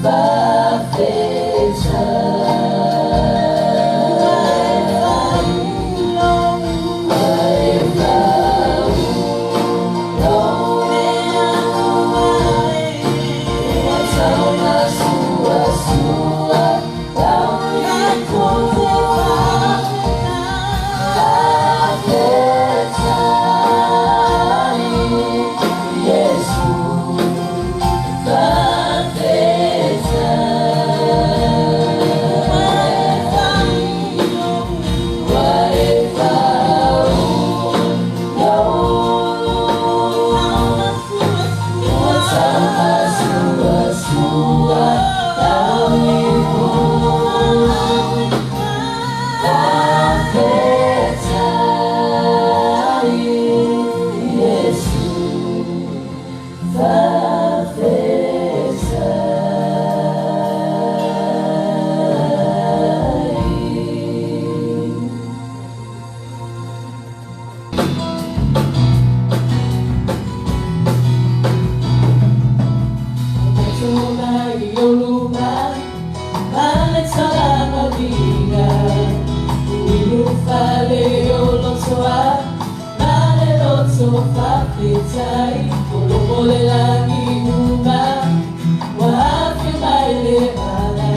Vai Peteru, olopole lagi uma, wapi maelewala.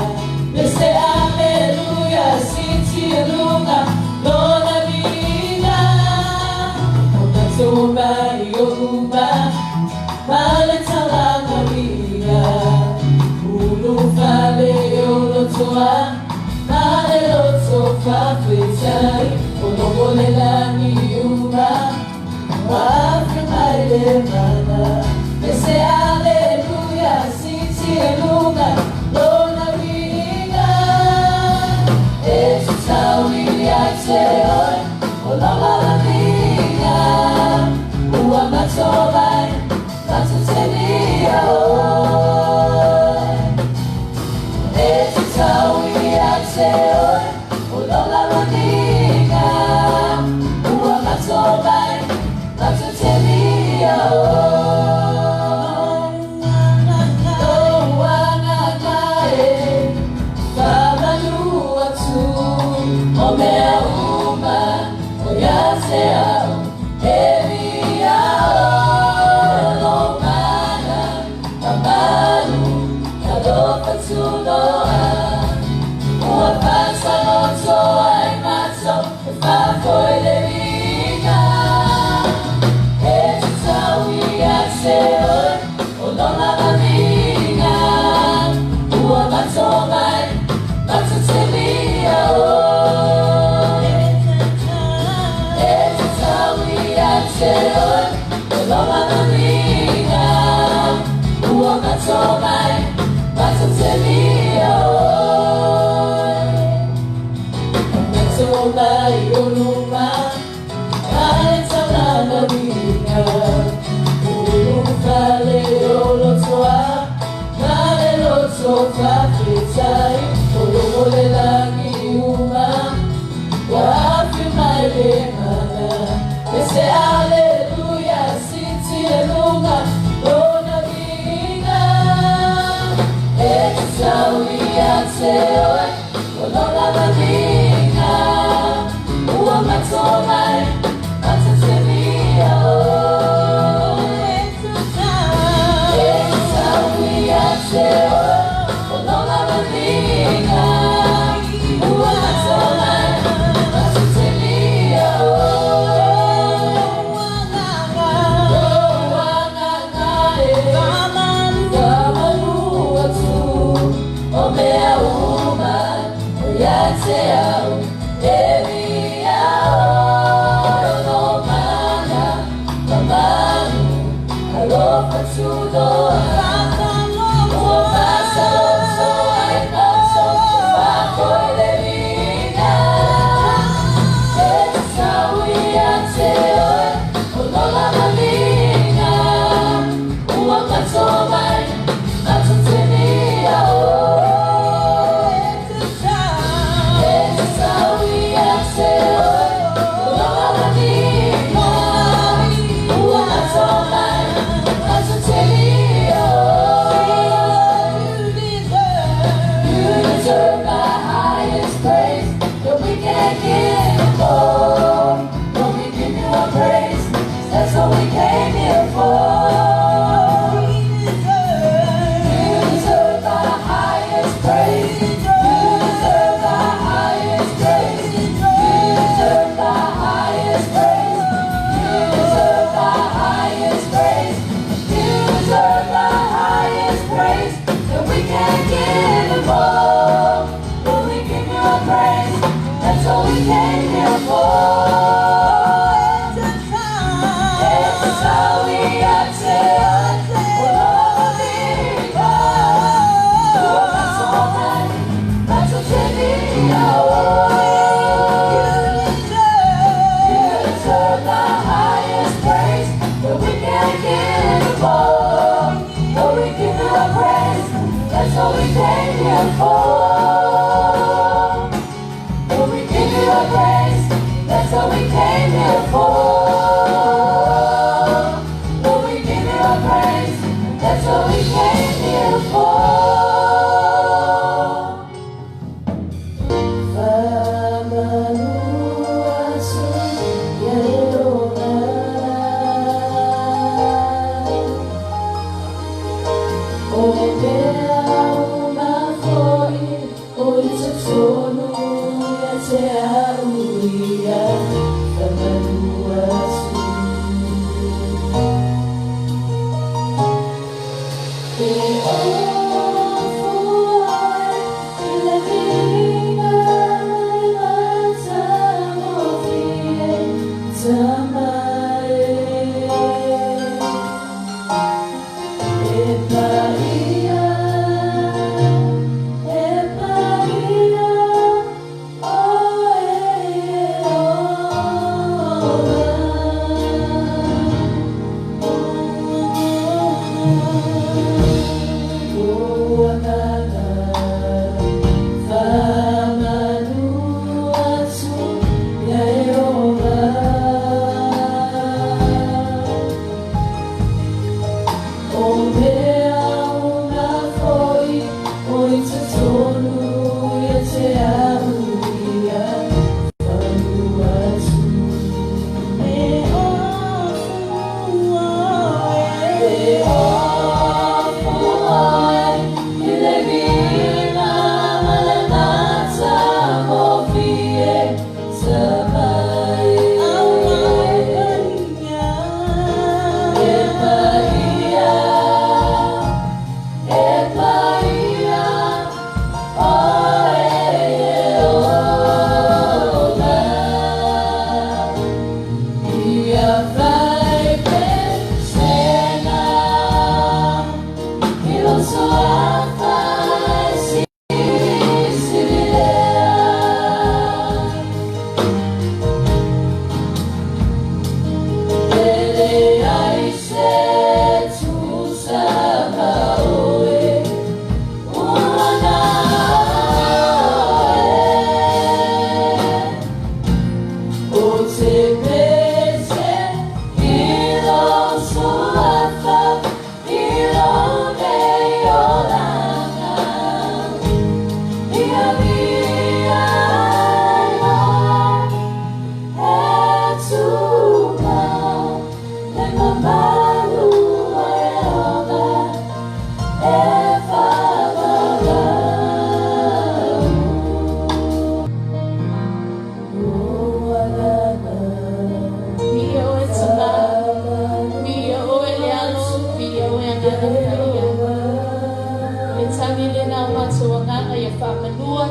Bese aleluya, siti lunga, lona vida. Onatomba yoma, maletala vida. Ulufale olotoa, malelotofa Peteru, olopole lagi uma. Wapi maelewala. Bese aleluya, siti lunga, lona vida. Etutawi yateoi, olala vida. Ua matobai, matutelia oi. Etutawi yateoi, olala vida. Ua matobai, matutelia oi. Olopole lagi uma, wapi maelewala. Bese aleluya, siti lunga, lona vida. Etutawi yateoi, olala vida. Ua matomai, matutelia oi. Etutawi yateoi, olala vida. Ua matomai, matutelia oi. Kamalu atu, omea uma, yateau, evia oi. No mana, kamanu, alofa tudoa. So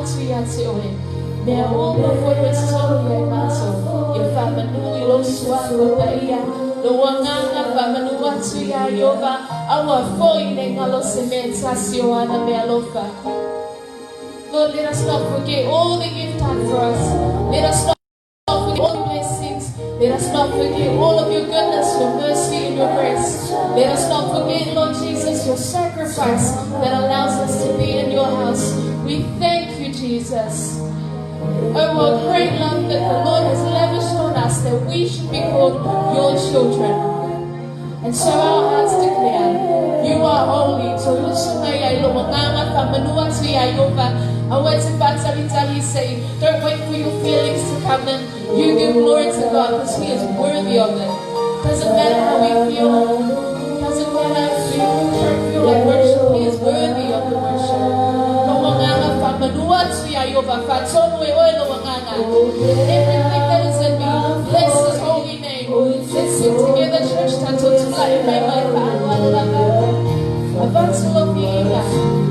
atu ia te oe. Mea uma foi e solo ia maso. Ia whamanu I lo suanga pa ia. Lo wanganga whamanu atu ia Iova. Awa foi ne ngalo se me tasio ana mea lofa. Lord, let us not forget all that you've done for us. Let us not forget all your blessings. Let us not forget all of your goodness, your mercy, and your grace. Let us not forget, Lord Jesus, your sacrifice that allows us to be in your house. We thank you, Jesus. Oh, what great love that the Lord has lavished on us, that we should be called your children. And so our hearts declare, you are holy. I went to Batalitali say, don't wait for your feelings to come in. You give glory to God because He is worthy of it. Doesn't matter how we feel. Doesn't matter if we don't feel like worship. He is worthy of the worship. Everything that is in me, bless His holy name. Let's sing together, church.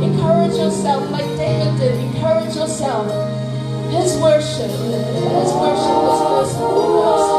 Encourage yourself like David did. Encourage yourself. His worship was first and foremost.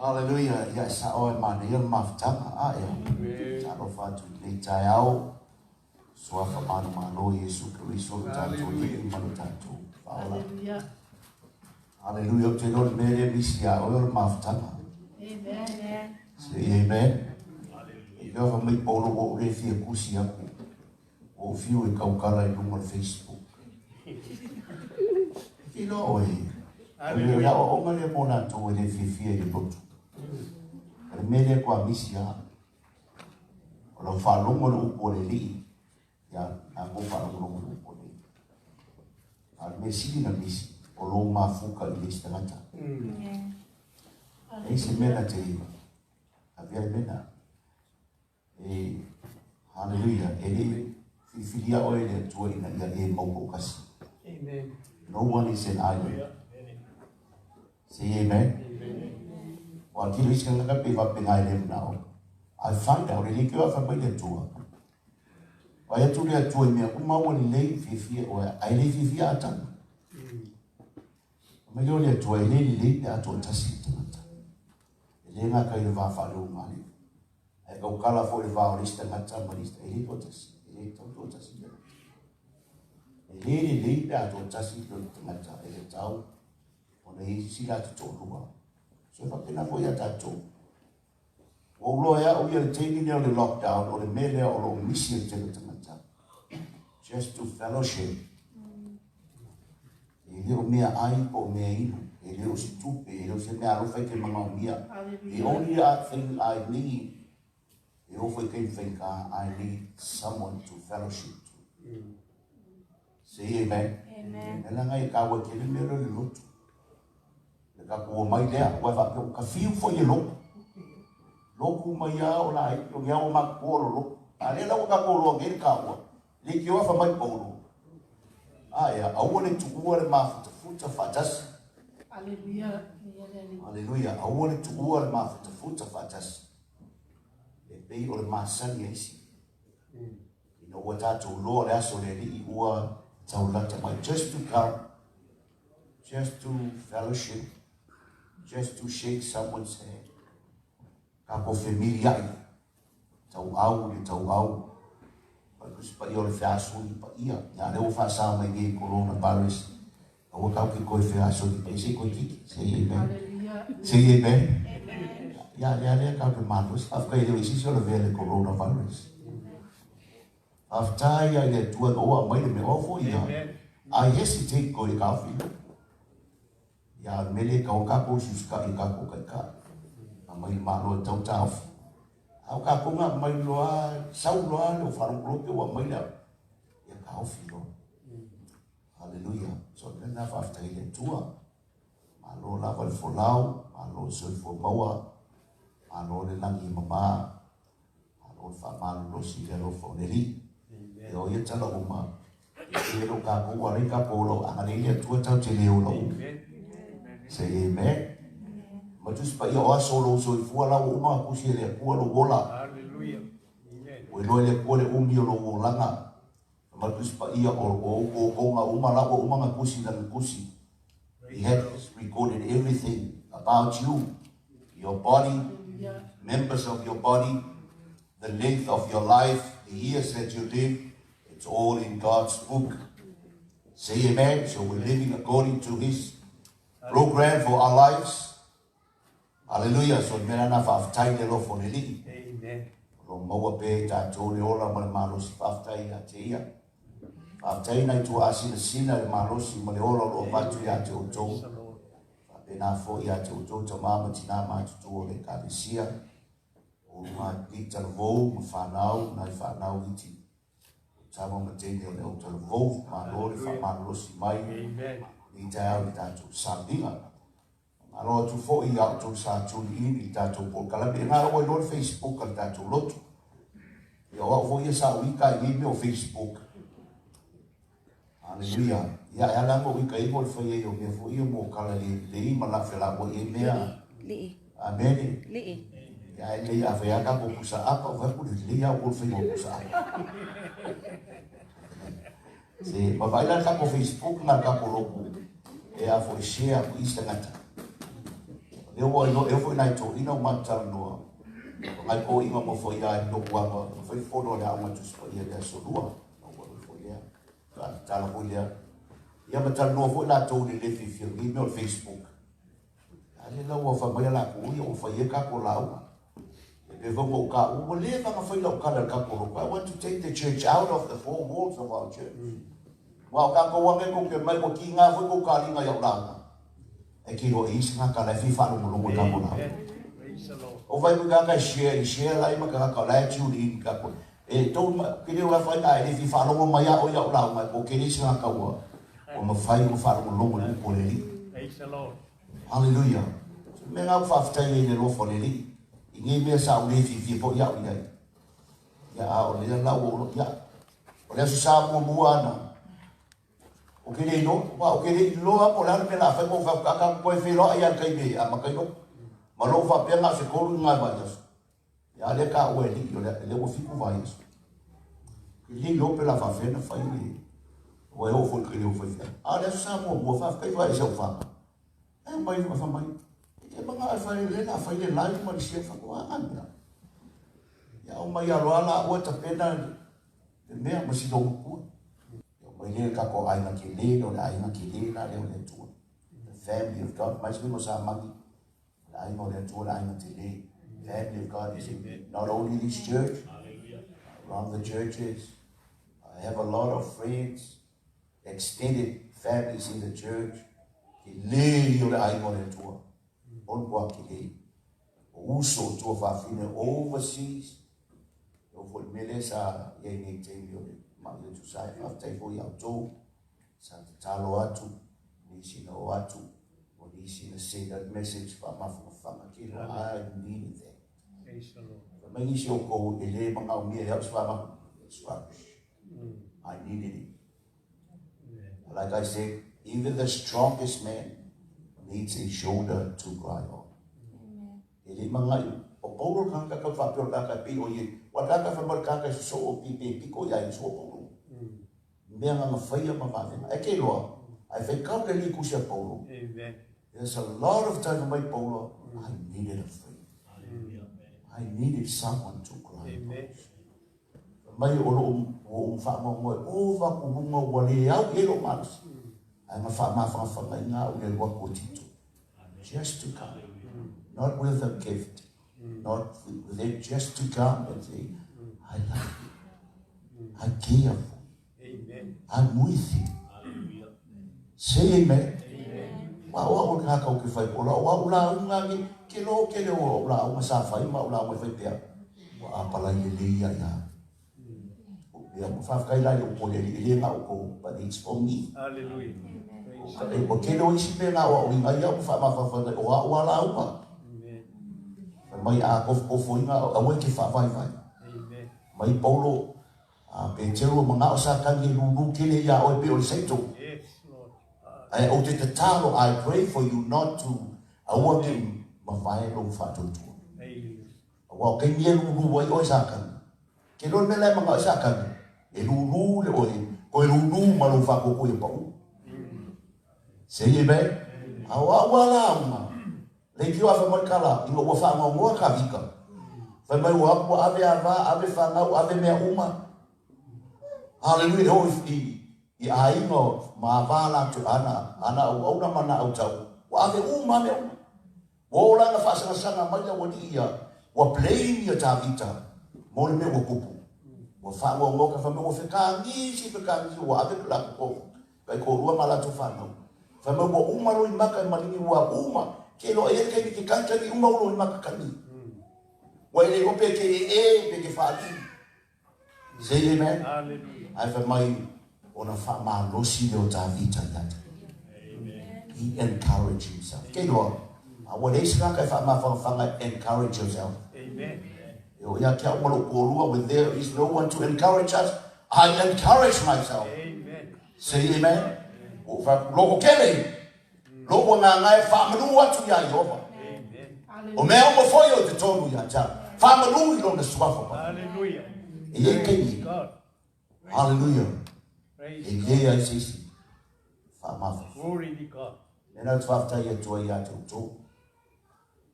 Hallelujah. Yes, I man, you're maftama. I am. Tarofa to Litayao. Swafa Mano, Yesu Christo, Tato, Manutato. Hallelujah. Hallelujah. To God, Mary, Misia, oil maftama. Amen. Say amen. You have a make all of what they feel, Kusia. Or few in Kaukala on Facebook. You know, Hallelujah. Only a month to when if you fear you go to. Mele kwa misia. Olo falongo lo upoleli. Ya, aku whanongonongo po ni. Me sili na misi, o lo mafuka i le stangata. Se mena te iwa, a via mena. Hallelujah, le filia o le tua ina ia e mauko kasi. No one is an island. Say amen. Wa kilo iska ngaka pe va pengai le now. I find out really kio fa mai le tua. Wa ya tu le tua me ku mau le fifi o ai le fifi ata. Me yo le tua le ato tasi tata. Le nga ka le va fa lo mali. E ka kala fo le va o lista ngata malista e to tasi. E to tasi. Le ato tasi to ngata e tau. Ona i sila te tōrua. So fa pena fo ia tatou. O loa ia o ia le teini nea o le lockdown, o le mele o lo misi e tele tangata. Just to fellowship. E leo mea ai po mea inu. E leo si tupe, e leo se mea alofai ke mga o mia. The only thing I need, e ofai ke whenka, I need someone to fellowship to. Say amen. Amen. E langa i kawa ke le mea le lotu. Ka ko mai lea, wa fa ka fiu fo ye lo. Loku mai a o lai, o ia o ma ko lo. Ale la ka ko lo ngel ka wa. Le ki wa fa mai ko lo. Aya, I wanted to war ma futa fatas. Hallelujah. Hallelujah. I wanted to war ma futa fatas. E pei o ma san yesi. You know what I told Lord as o le I ua taulata mai just to come, just to fellowship. Just to shake someone's hand. Kako familia i. Tau au ni tau au. Pakus pa iyo le fiaso ni pa ia. Nga leo fasa mai nge coronavirus. Awa kau ki koe fiaso ni pa isi koe kiki. Say amen. Say amen. Ya kau ke manus. Afka i leo isi so le vele coronavirus. Afta ia ile tuan oa mai le me ofo ia. I hesitate koe kau filo. Ya mele kau kako suska i kako kai ka. Mai malo tau tau. Au kako nga mai loa, sau loa lo farong klope wa mai la. Ya kau filo. Hallelujah. So nena fafta ile tua. Malo la val folau, malo sol fo maua. Malo le langi mama. Malo fa malo lo si lo fo neli. Yo ye tala uma. Ye lo kako wa ri kako lo angale ile tua tau te leo lo. Say amen. Matus pa ia oa solo so I fua lau uma kusi le kua lo wola. Hallelujah. O ilo le kua le umi o lo wolanga. Matus pa ia o nga uma lau uma nga kusi na kusi. He has recorded everything about you, your body, members of your body, the length of your life, the years that you live. It's all in God's book. Say amen. So we're living according to His program for our lives. Hallelujah. So mera na faftai le lo foneli. Amen. Lo maua pe ta tole ola ma malos faftai a te ia. Faftai na tu asina sina le malos ma le ola lo vatu ya te oto. Pe na fo ya te oto ta mama tina ma tu le kalisia. O ma dita vo ma fanau na fanau iti. Tama ma te le o te vo ma lo le fa malos mai. Amen. I tau I tātou sāpinga. Aro tu fo I au tu sātou I tātou por kalabi. Ngā roi lor Facebook al tātou lotu. I au fo I sa wika I me o Facebook. Hallelujah. Ia e alango wika I mo le whai o mea fo I mo kala le I malafe la mo I mea. Amen. Ia e lei a whai aka mo kusa apa. Wapu le lei au o whai mo kusa apa. Se mawailan ka po Facebook na ka po loku. E a fo share ku istangata. Leo foi nai to ina o mata no. Ngai ko inga mo foi ai no kwa foi fono da uma tu so ia da so lua. No foi ia. Ta la foi ia. Ia mata no foi la to ni le fi ni no Facebook. Ale la wa fa mai la ku ia o fa ia ka ko la uma. E vamos ka o le fa foi la ka ka ko. I want to take the church out of the four walls of our church. Wa ka ko wa me ko ke mai ko ki nga foi ko ka linga ya la. E ki ro is nga ka la fi fa no mo ka ko la. O vai mo ka share la ma ka ka la tu ni ka ko. E tau kini wa fai ai fi fa lo mai o ya la mai ko kini singa ka wa. O ma fai o fa lo lo ko le li. Praise the Lord. Hallelujah. Me nga fa fa tai le lo fo le li. Ingi me sa o le fi po ya o ya. Ya o le la o ya. O le sa mo buana. O kini no, o kini lo a po la me la fa ko fa ka ko fe lo ya kai me a ma kai no. Ma lo fa pe nga se ko lu nga ba ya. Ya le ka o li yo le o fi ku va ya. Ili lo pe la fa fe na fa ni. O e o fo ke le o fa. A le sa mo fa kai va se fa. E mai fa mai. E manga fa le na fa le la mo se fa ko anga. Ya o mai a lo ala o ta pena de me mo si do ku. Ya mai le ka ko ai na ki le no ai na ki le na le o le tu. The family of God, mais me mo sa mangi. Ai no le tu ai na ti le. Family of God is not only this church, around the churches. I have a lot of friends, extended families in the church. Also to a overseas. For Melissa, Yang Taylor, to say after for Yato, Santa Taloatu, Nishinoatu, or Nishina say that message from Famaki. I needed that. Many show go, Ele Manga, helps Fama. I needed it. Like I said, even the strongest man needs a shoulder to cry on. Ele Manga, o Paulo Kanka Fapio Kaka Pi, or ye, what Kaka from Kaka so Pico Ya so Paulo. Meanga Faya Mamma, I came on. I think Kaka Kusha Paulo. There's a lot of time in my Paulo, I needed a friend. I needed someone to cry on. Mai o fa mo o va ku mo wale au e lo mas ai ma fa nga o le wa ko tito just to come, not with a gift, not with it, just to come and say I love you, I care for you, I'm with you. Say amen. Wa o ka ka ke fai o la nga ke lo o la o sa fai ma o la mo fai pe wa pala ye ya. But it's for me. Hallelujah. Okay, no, it's been now. We may have found my of a week if I my polo, Peteru, Manasa, can you look in ya or be on Sato? I ordered the towel. I pray for you not to award him my final fatal. Walking here, who was a can. Can you remember my second? E lulu le oi ko lulu malu fa ko e pau se ye be awa wala uma le ki wa fa markala i wa fa ngo ka vika fa mai wa ko ave fa ngau ave me uma hallelujah o i ai no ma vala tu ana o na mana au tau wa ave uma me wo la na fa sana mai ya wodi ia wa blame ya ta vita mo me wo kupu o fa ngo ka fa mo fe ka ni si pe ka ni wa be la ko kai ko rua mala to fa no fa mo uma ro maka malini wa uma ke lo e ke ki kanta ni uma ro maka kani wa ile ko pe ke pe ke fa ni say amen. Hallelujah. I fa mai ona fa ma lo si lo ta vita ya he encourage himself ke lo a wa le sa ka fa ma fa encourage yourself. Amen. When there is no one to encourage us, I encourage myself. Amen. Say amen. Loko kele. Loko nga ngai famanu watu ya Yehova. Amen. O mea mo foyo te tonu ya cha. Famanu ilo na swafa. Hallelujah. Praise God. Hallelujah. Praise God. Sisi. Fama. Glory to God. Nena twafta ya tua ya tu.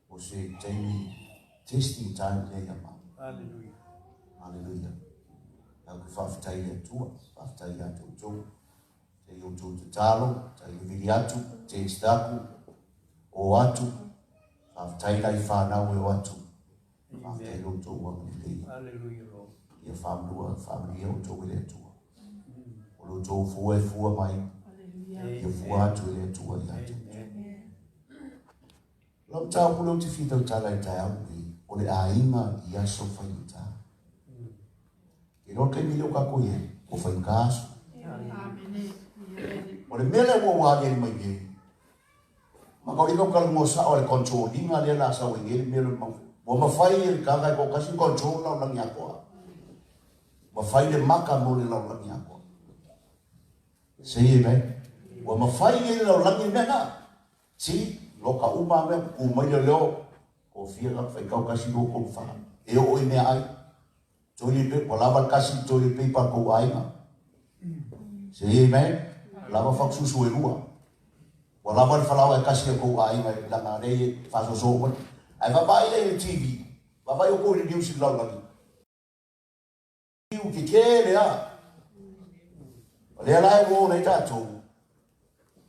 O se temi testing time ya ma. Hallelujah. Hallelujah. Now if after you do, after you do, say you do the talo, say you vidiatu, say staku, o watu, after you find out we want to. After you do what we do. Hallelujah. Your family, you do with it too. Olo do for my. You for to it too. Long time pulo ti fito tala tayang. Ole ainga ia sofa yuta. no ke mi ka ko ye o fa ngas o le mele mo wa ye mai ye ma ko ino ka mo sa o le control dinga le la sa we ye mele mo ma fai e ka ga ko kasi control la la nya ko ma fai le maka mo le la la nya ko se ye me o ma fai ye la la nya na si lo ka uma me ku mai le lo o fia ka fai ka kasi ko ko fa e o ine ai tuli pe ko lava kasi tuli pe pa ko ai ma se ye me lava fa su su e lua o lava fa lava kasi ko ai ma la na re fa so so ko ai va vai le TV va vai o ko le news la la o que quer le la mo le ta to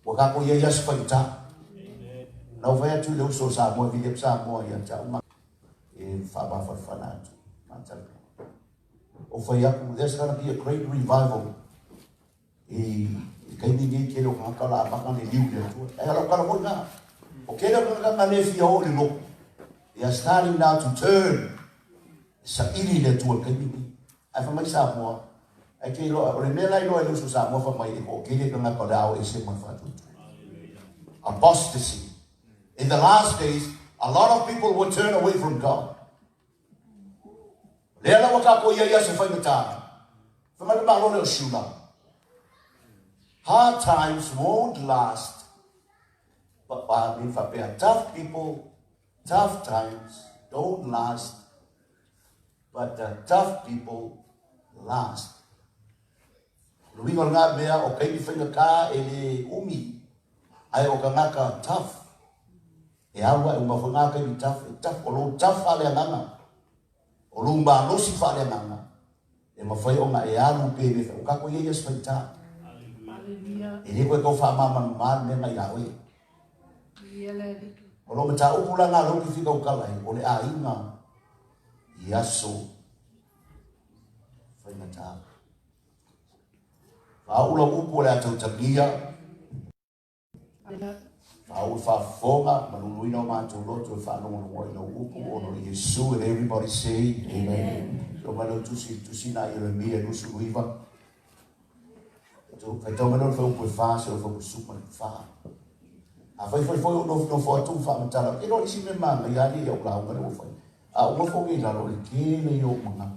o ka ko ye ya se fa ta não vai tu lo so sa mo vi de sa mo ya ta ma e fa ba fa na tu ma ta o foi there's going to be a great revival e kai ni ke lo ka la ba ka ni liu de tu e la ka lo na o ke lo ka ka le fi o le lo ya starting now to turn sa ili le tu kai ni ai fa mai sa mo ai ke lo o le me la lo so sa mo fa mai o ke le ka ka da o e se mo fa tu apostasy. In the last days, a lot of people will turn away from God. Hard times won't last, but tough people, tough times don't last, but the tough people last. Luingo nga mea o kai whenga ka e le umi, ai o ka ngaka tough. E awa e umawhanga kai ni tough, o lo tough ale ananga, o lo mba losi fa ale ananga, e mawhai o nga e alu pene, o kako ye yes whaita. E ni koe kau wha mama maan me nga Yahweh. O lo mata upula nga lo ki whika ukalai, o le a inga, iaso, whaingata. Ula upu le atau tagia, Au fa fonga manuina ma to lo to fa no mo no upu ono Yesu and everybody say amen. So manu tu si na yo mi no su viva. To fa to manu fa po fa so fa su man fa. A fa no fa tu fa mata. E no si me ma ya ni yo la ngana fa. A o fo ngi la lo ki le yo manga.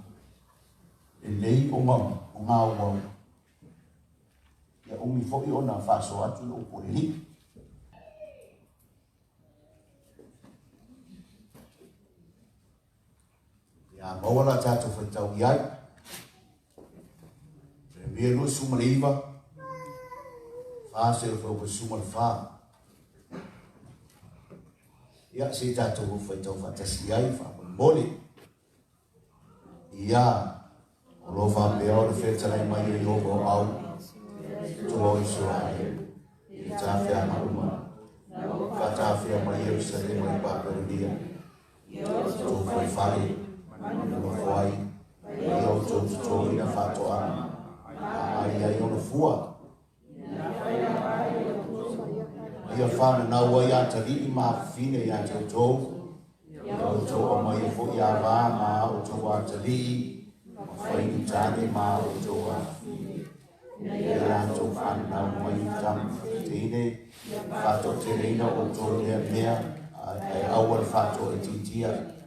E lei o ma wa. Ya o mi fo yo na fa so atu no po ni. Ya mawala tato whaitau iai. Mea no sumaliva. Whase o whau sumal wha. Ia se tato whaitau whatasi iai wha mole. Ia o lo wha mea o le whetanai mai o iogo au. Tuo i Israel. I tawhia maruma. Whatawhia mai e usare mai paparudia. Tuo whai whare. No foi eu tô na fatoa aí eu no fua ia fana na wa ya tali ma fine ya tô eu tô mai fo ya va ma o tô wa tali foi ni tani ma o tô wa ya tô fana na mai tam tine fato tine o tô ne ai awal fato etitia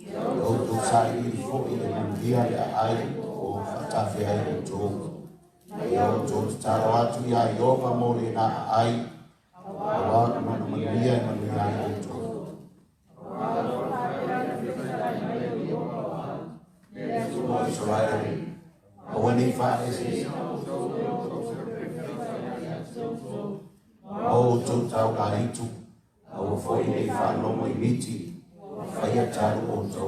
o tu sai i fo i le mandia le ai o fatafi ai o tō. Ai o tō taro atu ia i opa mōre nā ai. Awa manuia i manuia ai o tō. O Israel, o wani whaesi. O tō tau ka hitu, o fo i nei whanongo i miti. Faya taru o tō.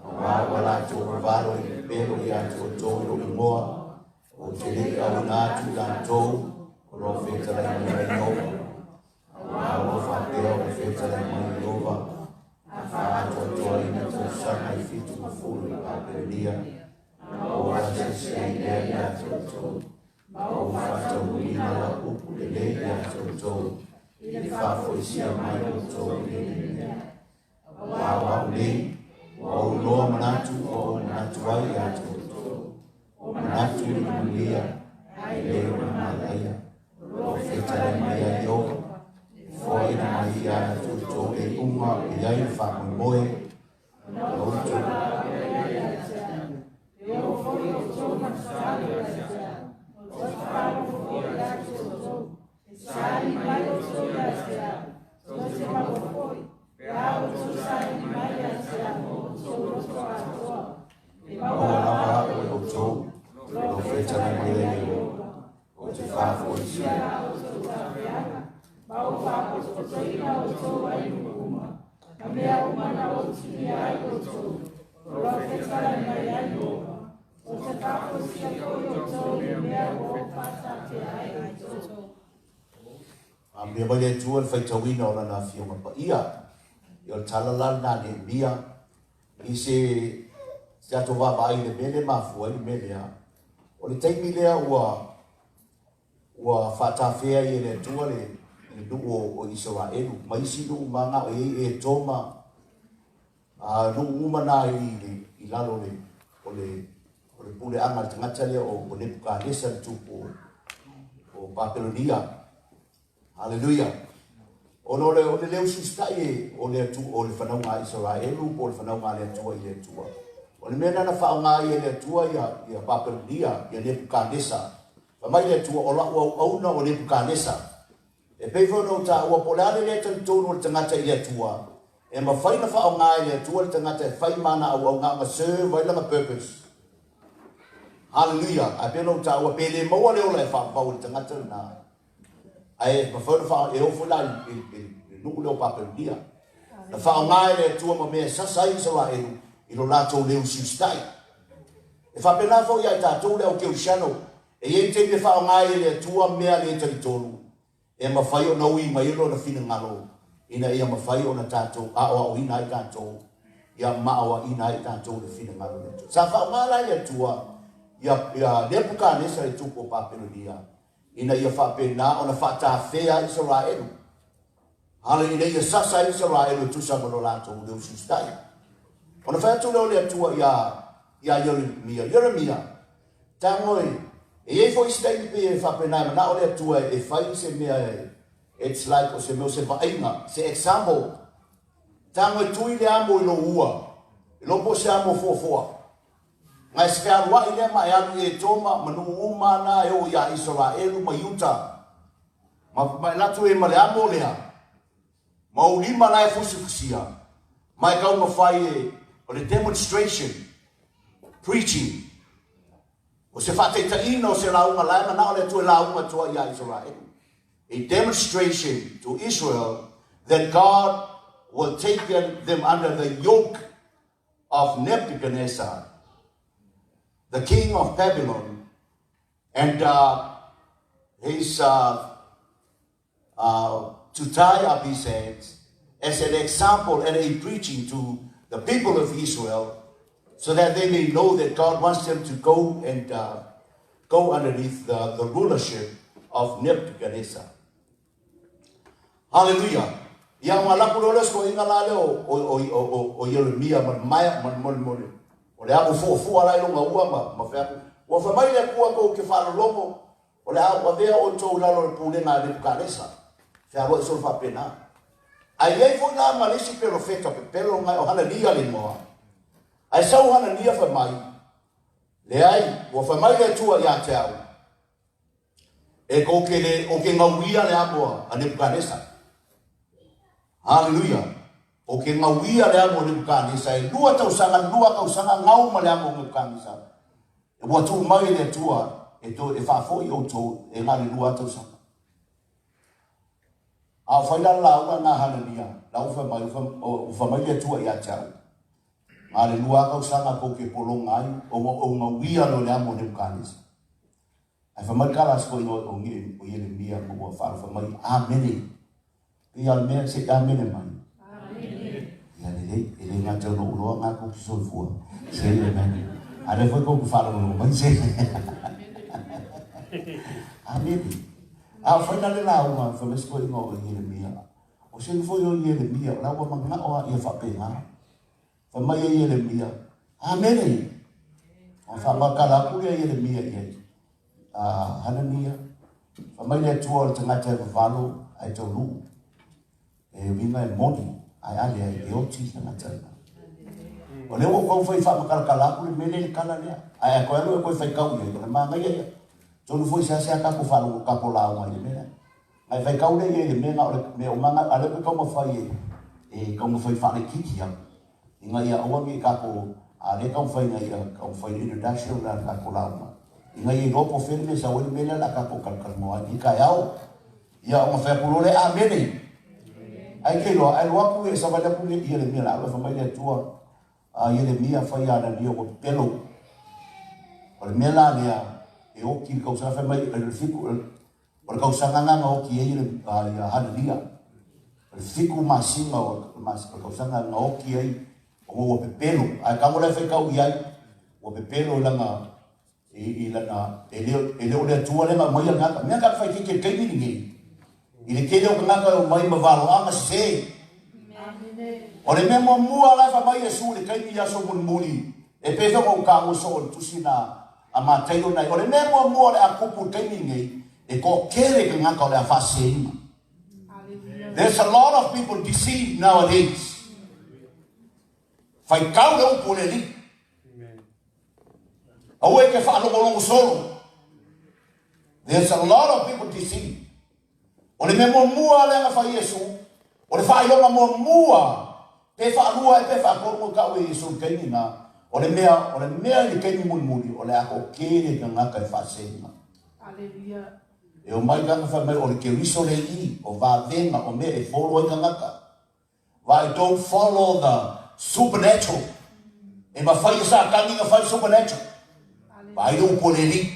Wa wala tō waro i pero i atu o tō i moa. O te lei au ngātu ka tō. O ro whetara i mai nova. Wa o whapea o whetara i mai nova. A whaato tō i na tō sana i whitu o furu i paperia. O ata se i lea i atu o tō. O whata uina la upu le lei i atu o tō. I whafo i sia mai o tō i lea. Wa ni o no manatu o manatu ai atu natu ni mulia, leo na malaya, profeta maya yo, foi na maia tuto e uma e aí fa moe, outro. Eu fui o toma sabe os falam foi sai mais o soja você vai foi já o sai mais Ora o teu profeta na mulher o te fa foi Bau fa o soina o teu aí uma a minha uma na outra aí o teu profeta na mulher o te fa foi o teu minha o passa te aí o teu a minha mulher tua foi tawina ora na fioma pa ia eu talala na ne bia ise se atova vai le mele mafu le mele a o le take me there wa fata fea i le tua le du o Israel mai si du manga e toma a du umana i lalo le o le pule anga tangata le o ne puka lesa tu o Babilonia hallelujah o le leu sustai o le tu o le fanau Israel o le fanau le tua i le tua o le mena na whaonga i le tua ia Babilonia ia Nebukadnesa mai le tua o la auna o Nebukadnesa e peivo no ta ua polare le tonu o le tangata i le tua e ma whai na whaonga i le tua le tangata e whai mana au ngā ma serve vai langa purpose hallelujah a peno ta ua pele maua leo le whapau le tangata na ai ma whai na whaonga e ofu la i nuku leo Babilonia na whaonga i le tua ma mea sasai sa wa elu i lo lato leo siustai. E whapena fo ia i tātou leo ke usiano, e iei te me whao ngai le tua mea le tari tolu, e ma whai o nau i mailo na whina ngalo, ina ia ma whai o na tātou, a o ina i tātou, ia maawa ina i tātou le whina ngalo le tua. Sa whao ngai le tua, ia Nebukadnesa le tupo Babilonia, ina ia whapena o na whata whea Israelu. Hala ina ia sasa Israelu tusa mano lato leo siustai. Ona whai atu leo le tua ia Yeremia, tangoi, e ei fo istai pe e whapenai, ma na o le tua e whai se mea it's like o se meo se vainga, se example, tangoi tui le amo i lo ua, i lo po se amo fofoa. Ngai se kia rua i le ma e anu e toma, manu umana e o ia Israelu ma yuta, ma latu e ma le amo lea, ma o lima la e fusia, ma e kau ma whai e, o le demonstration, preaching. O se whateitaina o se launga laima na o le tue launga tua ia Israel. A demonstration to Israel that God will take them under the yoke of Nebuchadnezzar, the king of Babylon, and his to tie up his hands as an example and a preaching to the people of Israel, so that they may know that God wants them to go and go underneath the rulership of Nebuchadnezzar. Hallelujah. Ia malapu loles ko inga lale o Yeremia man o le apu fo ala ilonga ua ma fea o fa mai le kua ko ke falo longo o le apu vea o tou lalo le pule na Nebuchadnezzar fea o so fa pena ai ei fo na malisi profeta pero ngai o Hanania le moa ai sau Hanania fa mai le ai o fa mai le tua ia te au e ko ke le o ke ngauia le apu a Nebuchadnezzar. Hallelujah. O ke ngauia le amo Nebuchadnezzar e lua kau sanga ngau ma le amo Nebuchadnezzar. E bua tu mai le tua e to e whafoi o to e ngare lua tau sanga. A whaila launga ngā Hanania, lau wha mai le tua i a tau. Ngare lua kau sanga ko ke polo ngai o ngauia lo le amo Nebuchadnezzar. Ai wha mai kalas ko i o Yeremia mo wha mai amene. Ia mea se amene mai. Ia ele ngata no uloa ngā ko kiso fua. Se ele mene. Are foi ko fala no mai se. Amene. A foi na le la uma foi mes ko i o Yeremia. O se foi o Yeremia, la wa manga o ia fa pena. Fa mai Yeremia. Amene. O whamakala kule e le mia i Hanania. Whamaile tua o tangata e wawalo ai tau lu. E winga e moni ai ale ai e oti tangata ina. O leo kau whai whamakala kule mele le kala lea. Ai a koe alo e koe whai kau ia. Kona maa ngai ia. Tonu foi sa se akaku whalu kapo lao mai le mea. Ai whai kau le ia le mea me o manga ale koe kau mawhai e kau mawhai whale kiki ia. Inga ia awangi kapo ale kau whai ngai ia kau whai introduction la kapo lao mai. Inga ia ropo whenme sa wale mele la kapo kalkal moa. Ika iau. Ia o mawhai pulore a mene. Ai ke loa, ai loa pu e sa wale pu ia le mea la. Awa whamai le tua. Ia le mea whai ana nia o pelo. O le mea la nia. E oki kau sa whai mai le fiku. O le kau sa nganga oki e le hana nia. O le fiku masinga o kau sa nganga oki e o pepelo. Ai kamo le whai kau iai. O pepelo langa i lana e leo le tua le mai a ngaka. Mea kaka whai kike kaini ni ngei. I le kele o ka ngaka o mai mawalo anga se. O le mea mua lai wha mai e su le kaini ia so muni. E pezo o ka o so o tusi na a mātaio nei. O le mea mua le a kupu kaini ngei. E ko kere ka ngaka o le a whase ima. There's a lot of people deceived nowadays. Whai kau le upo le li. Au e ke whaalongolongo solo. There's a lot of people deceived. O le mea mua le anga whai Yesu. O le whailonga mua. Pe whaalua e pe whaakorongo kau e Yesu kaini ngā. O le mea i kaini muni. O le ako kere ka ngaka e whase ima. Aleluia. E o mai kanga whai mai o le keriso le i. O vā venga o mea e follow i ka ngaka. Why don't follow the supernatural. E ma whai sa kangi nga whai supernatural. Why don't put it in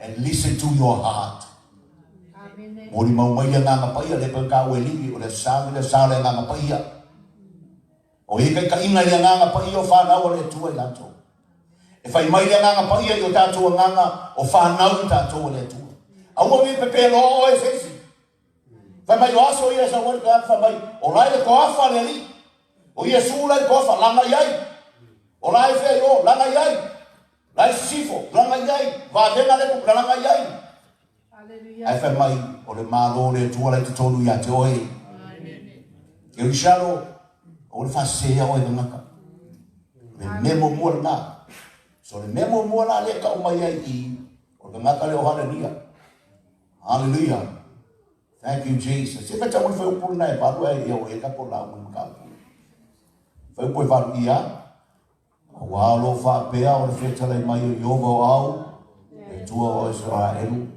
and listen to your heart. Mori mau mai le nganga paia le peka ue ligi o le sāngi le sāle nganga paia. O e kai ka inga le nganga paia o whanau le tua i lato. E whai mai le nganga paia i o tātua nganga o whanau i tātua le tua. Aua mi pepe lo o e sesi. Whai mai o aso i e sa wari ka whai mai o lai le koafa le li. O i e su lai koafa langa iai. O lai whai o langa iai. Lai sifo langa iai. Vātenga le kuk langa iai. Ai whai mai o le mālo le tua lai te tonu ia te oe. E o isharo o le whasea oe na ngaka. Le memo mua le ngā. So le memo mua la le ka o mai ai i o le ngaka le o hallelujah. Hallelujah. Thank you, Jesus. Se whai whai upuru nai paru ai o e kapo la o makapu. Whai upuru paru ia. O walo whapea o le whetala mai o Iova o au. E tua o Israelu.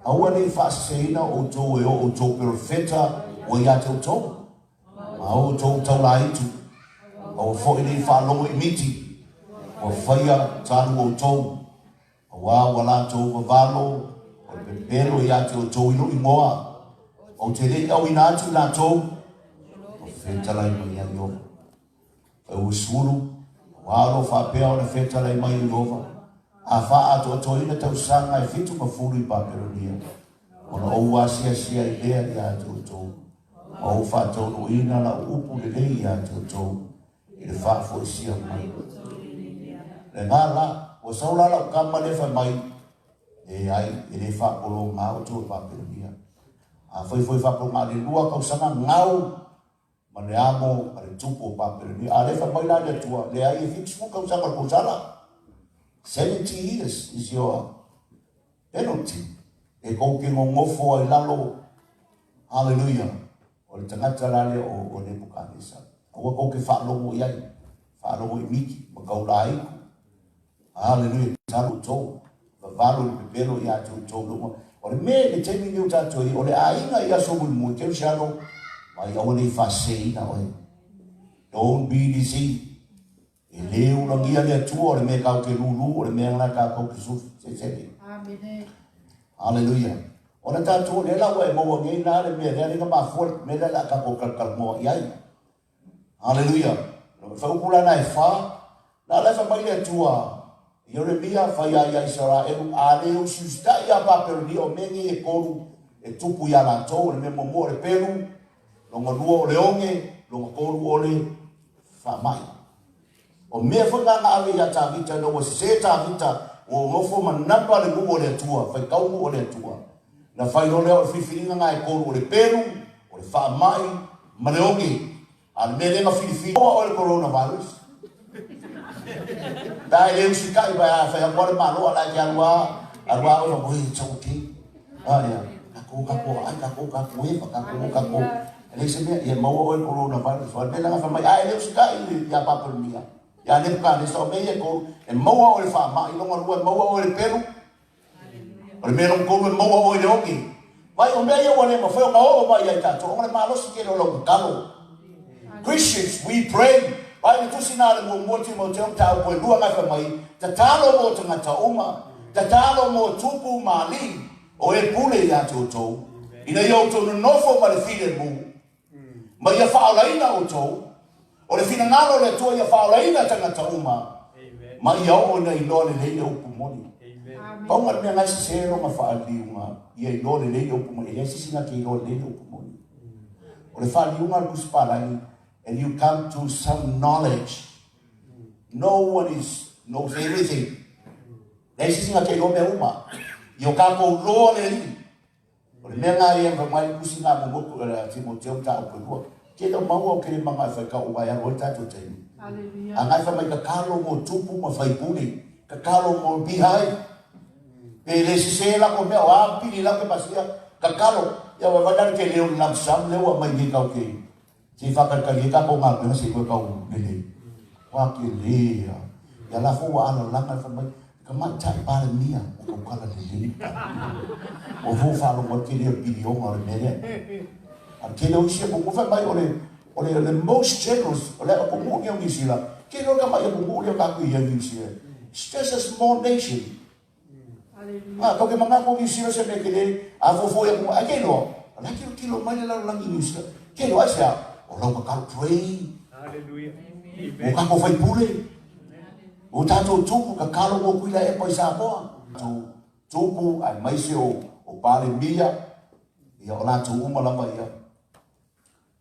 Aua nei whaaseina o tō e o tō perfeta o ia te o tō. Ma o tō tau la itu. O fo i nei whaalongo i miti. O whaia tāru o tō. O wā wala tō wawalo. O pepero ia te o tō ino i moa. O te rei au ina atu la tō. O whetala i mai a Iova. O usuru. O aro whapea o le whetala i mai a Iova. A wha ato o toina tau sanga e fitu mafuru i Paperonia. O na ou asia sia i lea i ato o tau. O u wha tonu ina la upu le lei i ato o tau. I le wha fo i sia mai. Le ngā la, o saula la kama le wha mai. E ai, i le wha polo ngā o tau i Paperonia. A whai wha polo ngā le lua kau sanga ngau. Ma le amo, a le tupo o Paperonia. A le wha mai la le tua. Le ai e fixu kau sanga kau sala. 70 years is your penalty. E kou ke ngofo ai lalo. Hallelujah. O le tangata lale o Nebukadnezar. Aua kou ke whaalongo iai. Whaalongo i miki. Makau la iku. Hallelujah. Taru tō. Vavalo le pepero i atu tō lunga. O le me le temi niu tato i. O le ainga i aso mui keu shano. Mai au nei whaseina oi. Don't be deceived. E leu la ngia le atua o le mea kau ke lulu, o le mea ngana kau ke sufi, se sebe. Amen. Hallelujah. O na tātua le lau e maua ngei nā le mea rea ringa mafua, me le la kako kalkal moa iai. Hallelujah. Whaupula na e wha, na le wha mai le atua, i ore mia whai a iai sara, e a leu siusta i a Paperonia o mengi e koru, e tupu i a la tau, le mea momo le Peru, longa lua o le onge, longa koru o le wha mai. O mea whanga ngā awe ia tā vita no o se tā vita o ngofo manapa le ngu o le atua, whai kau ngu o le atua. Na whai no leo whiwhiringa ngā e kōru o le Peru, o le whaamai, ma le onge. A le mea lenga whiwhiringa o le coronavirus. Dai leo si kai bai a whai a wale malo a lai ki alua o la moe tau ki. Ia, kako, ai kako e, kako. Ele se mea, ia maua o le coronavirus. Wale mea langa whamai, ai leo si kai ia papalumia. Ya ne ka ne so me ko e moa o le fa ma i longa rua moa o le Peru o le me no ko moa o le oki vai o me ia o le ma foi o o vai ai ta to o le malo si ke lo kalo Christians we pray vai tu sina le mo ti mo te ta o lua nga fa mai ta talo mo tanga ta uma ta talo mo tupu mali o e pule ya to ina yo to no fo ma le file mu ma ia fa ala ina o to o le fina ngalo le tua ia whaoleina tangata uma. Ma ia o na ilo le leile upu moni. Paunga le mea ngai se ronga whaaliunga. Ia ilo le leile upu moni. Ia sisina ke ilo le leile upu moni. O le whaaliunga le kusipalai. And you come to some knowledge. No one knows everything. Ia sisina ke ilo mea uma. Ia kako loa le li. O le mea ngai ia mai kusina mo moku Timoteo ta upu lua. Kita mau ke manga fa ka o ya rota to te. Angai fa mai ka kalo mo tupu mo fai puni, ka kalo mo bihai. E le se la ko me wa pili la ke pasia ka kalo ya wa vadan ke le lam sam le wa mai ni ka ke. Si fa ka ka ko ma me se ko ka u le. Wa ke le ya la fo wa ana la fa mai ka ma tai pa le mia ko ka la le. O fu fa lo mo ke le video mo le me. Kele o sia ko fa mai ole the most generous ole ko mo ngi ngi sila kele ka mai ko mo le ka ku ia ngi sila it's just a small nation ko ke manga ko ngi sila se me kele a fo ya ko a kelo ala kilo mai la la ngi sila kelo asia o lo ka pray hallelujah o ka ko fai pule o ta to ka kalo mo ku la e pa sa ko to ai mai se o pale mia ia ola to uma la mai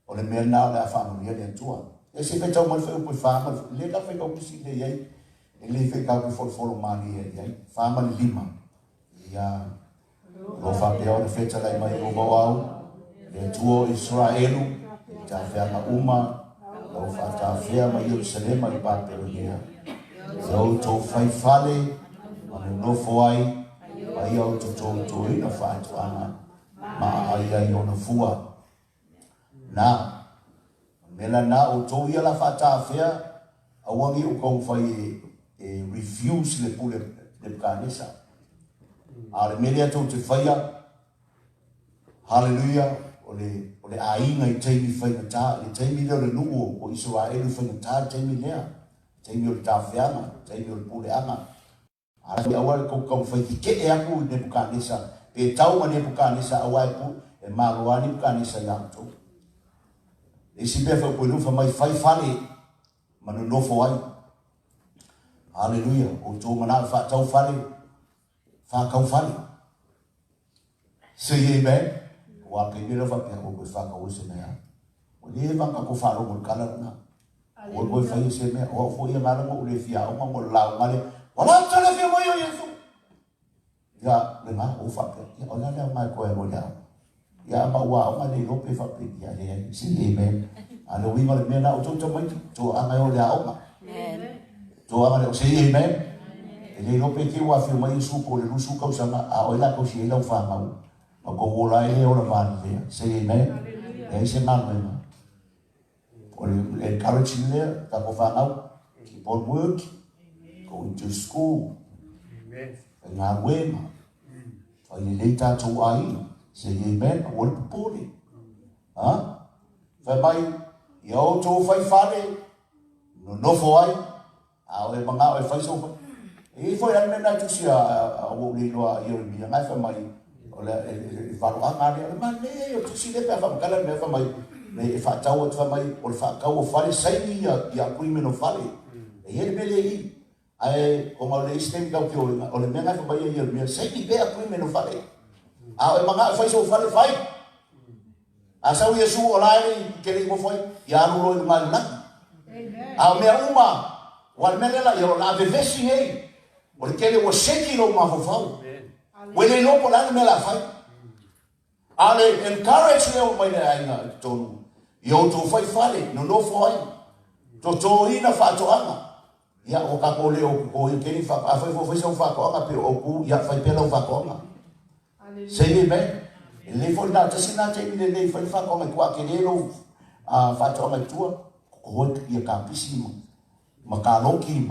o le mea nao le a whaamaria le atua. E se whai tau mai whai upo i whaama, le ka whai kau kisi le iei, e le whai kau ki wholo mani e iei, whaama le lima. Ia, lo whapea o le wheta lai mai o bawau, le atua Israelu, i ta wheanga uma, lo whata whea mai Jerusalema i Pāperonia. Zau tō whai whale, manu nofo ai, mai au tō ina whaatuanga, ma ai ai o na fua. Na mela na o to ia la fata fea awangi o ko fai refuse le pule de kanisa ale melia to te faia hallelujah ole ainga i taimi fai ta le taimi le luo o Israel fai ta taimi lea taimi o ta feanga taimi o pule anga ale awal ko fai ke e aku de kanisa pe tau ma de kanisa awai pu e maruani kanisa ya to e si befa ko lu fa mai fai fale manu no fo ai hallelujah o to mana fa tau fale fa kau fale se ye be wa ke ni fa pe ko fa ka o se me ya o le va ka ko fa lo mo kala na o ko fa se me o fo ye mala mo le fia o mo la ngale wala tala fe mo yo yesu ya le ma o fa pe ya o la ma ko e mo ya ya ma wa o le lo pe fa pe ya le si amen ana wi ma le mena o to mai to anga o le a o to anga le si amen ele lo pe ki wa fi mai su ko le su ka usanga a o la ko si la fa ma o ko wo la e o la ma le si amen e se ma ma o le encourage le ta ko fa au keep on work going to school amen nga we ma fa ni le ta to ai se amen o le pole ha fa mai yo to fai fale no fo ai a o manga o fai so e foi an na tu sia o le lo yo mi nga fa mai o le fa lo anga le ma ne yo tu si le fa kala me fa mai me fa tau fa mai o fa ka o fale sai ya criminal fale e ele me le ai o ma le stem ka o le menga fa mai yo mi sai ni be a criminal fale a e manga fai so fale fai a sa o Yesu o lai ke le mo foi ya no lo mai na a me uma Wal melela yo la vevesi ei. O le kele o seki lo mafofau. Wele no po la mela fai. Ale encourage leo mai le ainga tonu. Yo to fai fale no foi. To ina fa to anga. Ya o ka ko leo ko i keni fa fa fo so fa ko anga pe o ku ya fai pela fa ko anga. Sei me. Le fo na tsina te ni le fa fa ko anga kwa ke leo fa to anga tua ko ia ka pisima. Makaloki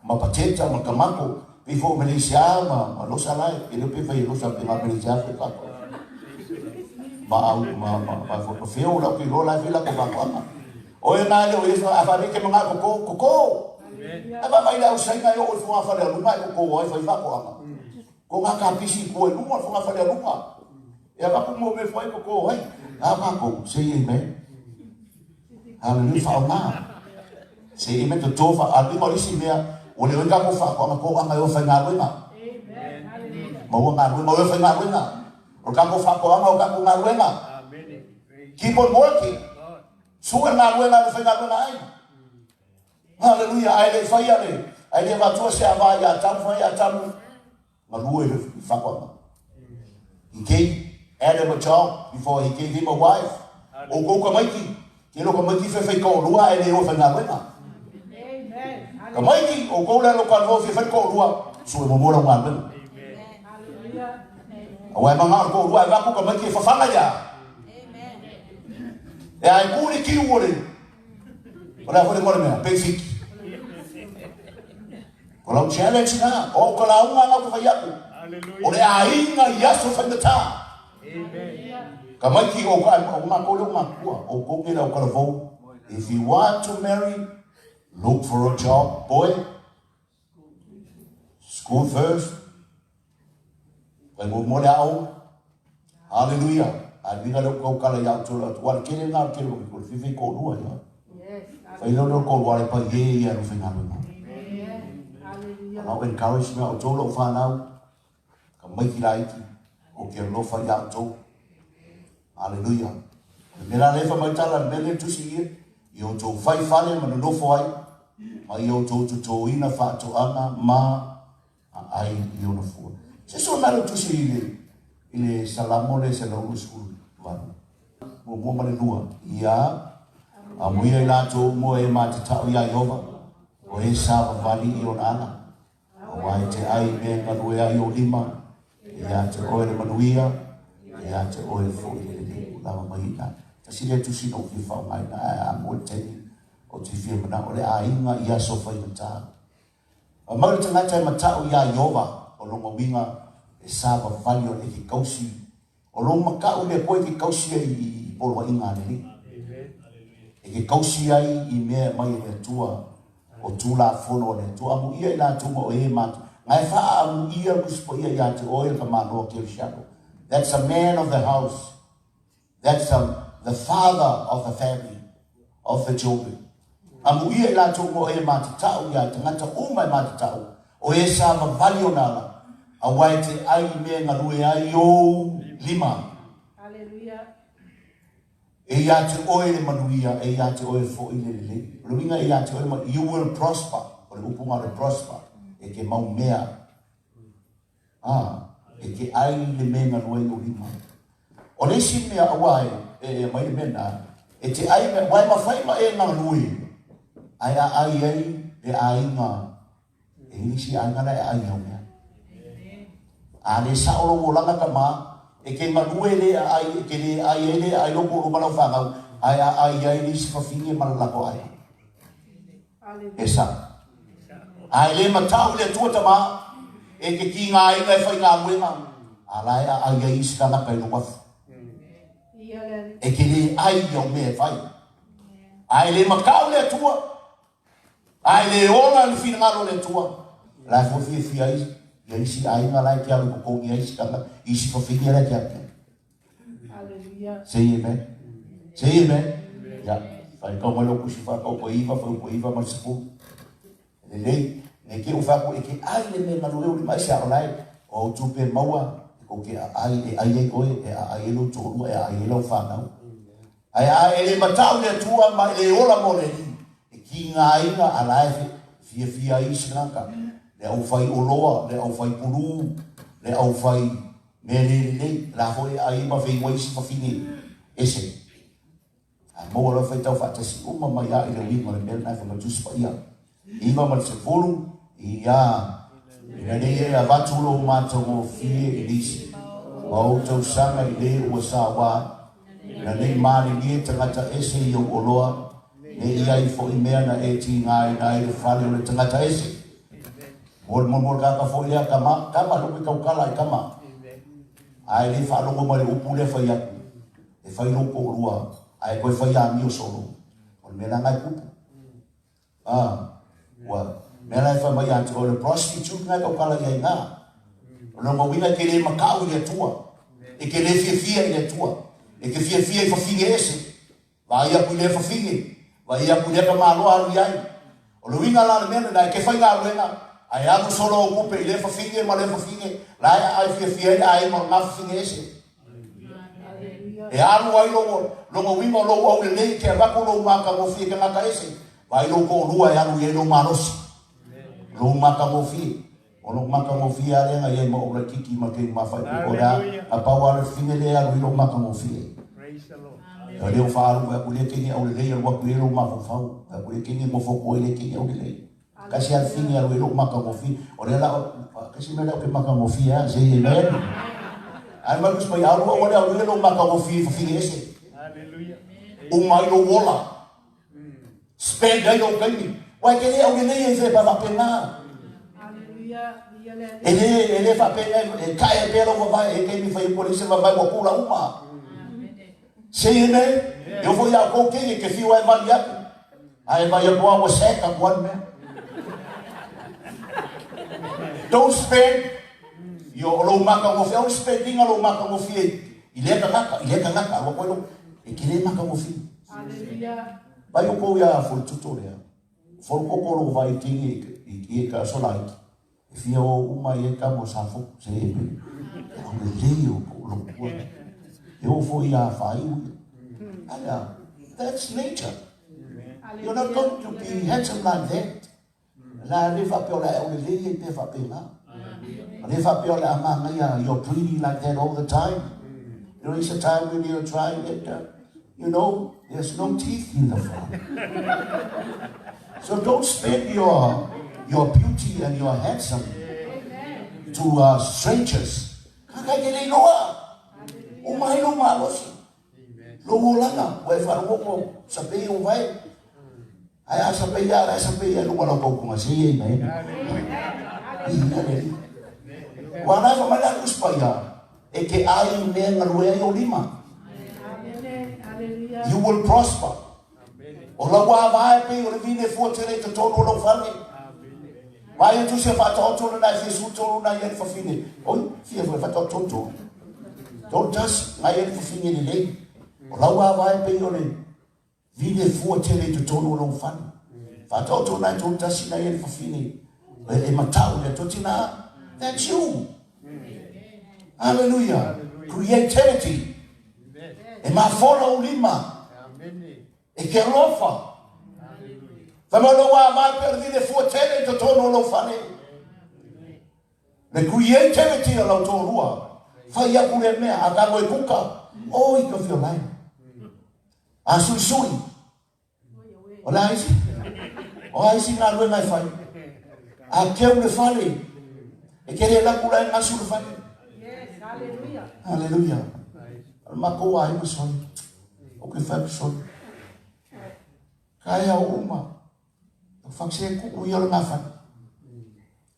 ma pateta ma kamako before Malaysia ma lo salai ele pe fai lo sa pe ma Malaysia pe ka ma fo feo la ki lo la vila ko ba ko o e na le o eso a fa ke mga ko aba mai la usai na yo o fo fa le lu mai ko o fai fa ko nga ka pisi ko lu mo fo fa le lu ma e ba ko mo me fo ko ai aba ko sei me hallelujah fa ma sei me to tofa ali mo lisi mea o le nga ko fa ko anga yo fa nga luenga amen hallelujah mo nga mo yo fa nga luenga o ka ko fa ko anga o ka ko nga luenga amen keep on working suwa nga luenga fa nga luenga ai hallelujah ai le fa ya le ai le va to se ava ya tamu ma lue fa ko he gave Adam a job before he gave him a wife o ko ko mai ki lo ko mai ki fe ko lua ai le o fa nga luenga Kamaiki o ko la lo ka no fi fa ko lua so mo mo la ma ben hallelujah awa manga ko lua ga ko kamaiki fa fa ya amen e ai ku ni ki wole ora fo le mo me basic ko la challenge na o ko la unga na ko fa ya ko hallelujah ore ai nga yaso fa ta amen kamaiki o ka ma ko lo ma ko o ko ni la ko la vo if you want to marry look for a job, boy. School first. Hallelujah. I think I don't go color out to what killing out kill people. If you call who I yes. I don't call what I put ye and nothing happening. I'll encourage me. I'll tell you find out. Can make it like okay, no for out too. Hallelujah. Then I left my child and belly to see it. You to fight for him and no fight. Ma yo to ina fa to anga ma ai yo no fu se so na to si ile salamo le se lo school va mo ma le dua ya amu ia la to mo e ma ta ya yova o e sa vali yo nana wa te ai me ma do ya yo lima ya te o le manuia ya te o e fu ile la ma ina ta si le tu si no fi fa mai na mo te o te fia mana o le ainga ia sofa i mata. A mauri te ngatai matau ia Iova o longa winga e sāwa vali o le ki kausi. O longa makau le koe ki kausi ai i polo inga neri. E ki kausi ai i mea mai le tua o tūla fono o le tua. Amu ia i la tunga o e matu. Ngai wha amu ia kuspo ia ia te oe ka manoa ke o shadow. That's a man of the house. That's the father of the family, of the children. Amu ia la tongo e matatau ia tangata uma e matatau o e sa mavali o nala a wai te ai mea ngarue ai o lima. Hallelujah. E ia te oe le manuia e ia te oe fo i le le. Ruinga e ia te oe ma you will prosper. O le upunga le prosper. E ke mau mea. E ke ai le mea ngarue o lima. O le si mea awai e mai le mena. E te ai mea wai mawhai ma e ngarue. Ai e ainga e isi ainga na e ainga mea a le saolo o langa ka ma e ke manue le ai e ke le ai e le ai loko o mana whangau ai le isi whawhingi e mana lako ai e sa ai le matau le tuata ma e ke ki ngā inga e whai ngā muenga a lai ai isi ka naka i no wafu e ke le ai au mea whai ai le makau le tua ai le ona le fina ngaro le tua la fo fi ai ya isi ai nga lai kia ko ko ia isi kanga isi fo fi ia kia hallelujah say amen ya fai ko malo ku sifa ko iva ma sifu le ke ufa ko ke ai le me malo le mai sa lai o tupe maua ko ke ai ko ai lo to ai lo fa na ai le matau le tua ma le ola mo le ki ngā inga a lai fia isinaka, le au fai oloa, le au fai puru, le au fai mele, la hoi ai ma fei waisi fafine, ese. Mo la fai tau fatasi uma mai a ile wima le mele nai whama tusi pa ia. Iwa ma le se folu, ia, ina nei e a vatulo mātou mo fie e lisi. Wau tau sanga i le ua sa wā, ina nei maari nie tangata ese i au oloa, ne ia i fo i mea na e ti ngai na e whale o le tangata ese. Mol kaka fo ia kama lupi kaukala i kama. Ai le whalongo ma le upu le whai aku, e whai loko o rua, ai koe whai a mio solo, o le mena ngai pupu. Mena e whai mai atu, o le prostitute ngai kaukala i ai ngā. O le mawina ke le makau i le tua, e ke le fia i le tua, e ke fia i whawhinge ese, wa ia kui le whawhinge, wa ia kui le ka māloa aru iai. O le winga la le mena, na e ke whai ngā luenga, ai alu solo o kupe i le whawhinge, ma le whawhinge, la ai fia i ai ma ngā whawhinge ese. E alu ai longo winga lo au le nei, ke rako lo maka mo fie ke ngaka ese, wa i lo ko rua e alu i e lo marosi, lo maka mo fie. Ono maka mo fia renga ye mo ora kiki ma ke ma fa ora a pawa le finge le alu lo maka mo fie. Praise the Lord. Le fa alu ka kule ke ni au le le wa ku lo ma fa fa ka kule ke ni mo fo ko le ke ni au le. Ka si al finge alu lo maka mo fie. Ora la ka si me la ke maka mo fie se ye le. Ai ma kus pa alu o le alu lo maka mo fie finge ese. Hallelujah. O mai lo wola. Spend dai lo kai. Wa ke le au le ye se pa va pena. Ele fa pena e kai pelo vai e che mi fai polizia va vai con la uma. Sei ne? Eu vou ia com quem que fio vai variar. Aí vai a boa você tá bom né? Don't spend your lo maka mo fio spending lo maka mo fio. Ile ka ngaka lo ko e que le maka mo fio. Aleluia. Vai o ko ia for tutorial. For ko lo vai tingi e ka so like. Fia o uma e ka mo safo se e o le leo lo ko e o fo ia fai ala that's nature. You're not going to be handsome like that. La le fa piola o le leo te fa pena le fa piola amanga ia you're pretty like that all the time. You know, it's a time when you're trying it you know there's no teeth in the front. So don't spend your beauty and your handsome to strangers. Kakagele noa. Umai lo malos. Lo mulanga. Wai faruko sa pe o vai. Ai sa pe ya lo wala ko kuma sei mai. Wana fa mala kuspaya. E ke ai me ngalue o lima. You will prosper. O la wa vai pe o vine fortune to tono lo fale. Vai tu se fa toto na Jesus to na ye fa fine. Oi, fie fa toto. Don't just na ye fa fine le. O la wa vai pe o le vine fortune to tono lo fale. Fa toto na to just na ye fa fine. E matau le totina. That's you. Hallelujah. Creativity. E ma follow lima. E che rofa. Famalo wa ma per dire fuotere to tono lo fane. The creativity of the torua. Fa ya kule me agamo e kuka. Oh, I feel like. Asu sui. Ola isi. O isi na lo mai fai. A que le fale. E querer la kula en asu le fale. Yes, hallelujah. Hallelujah. Mako wa i so. O que fa so. Kaya uma. Fakse ku yo na fa.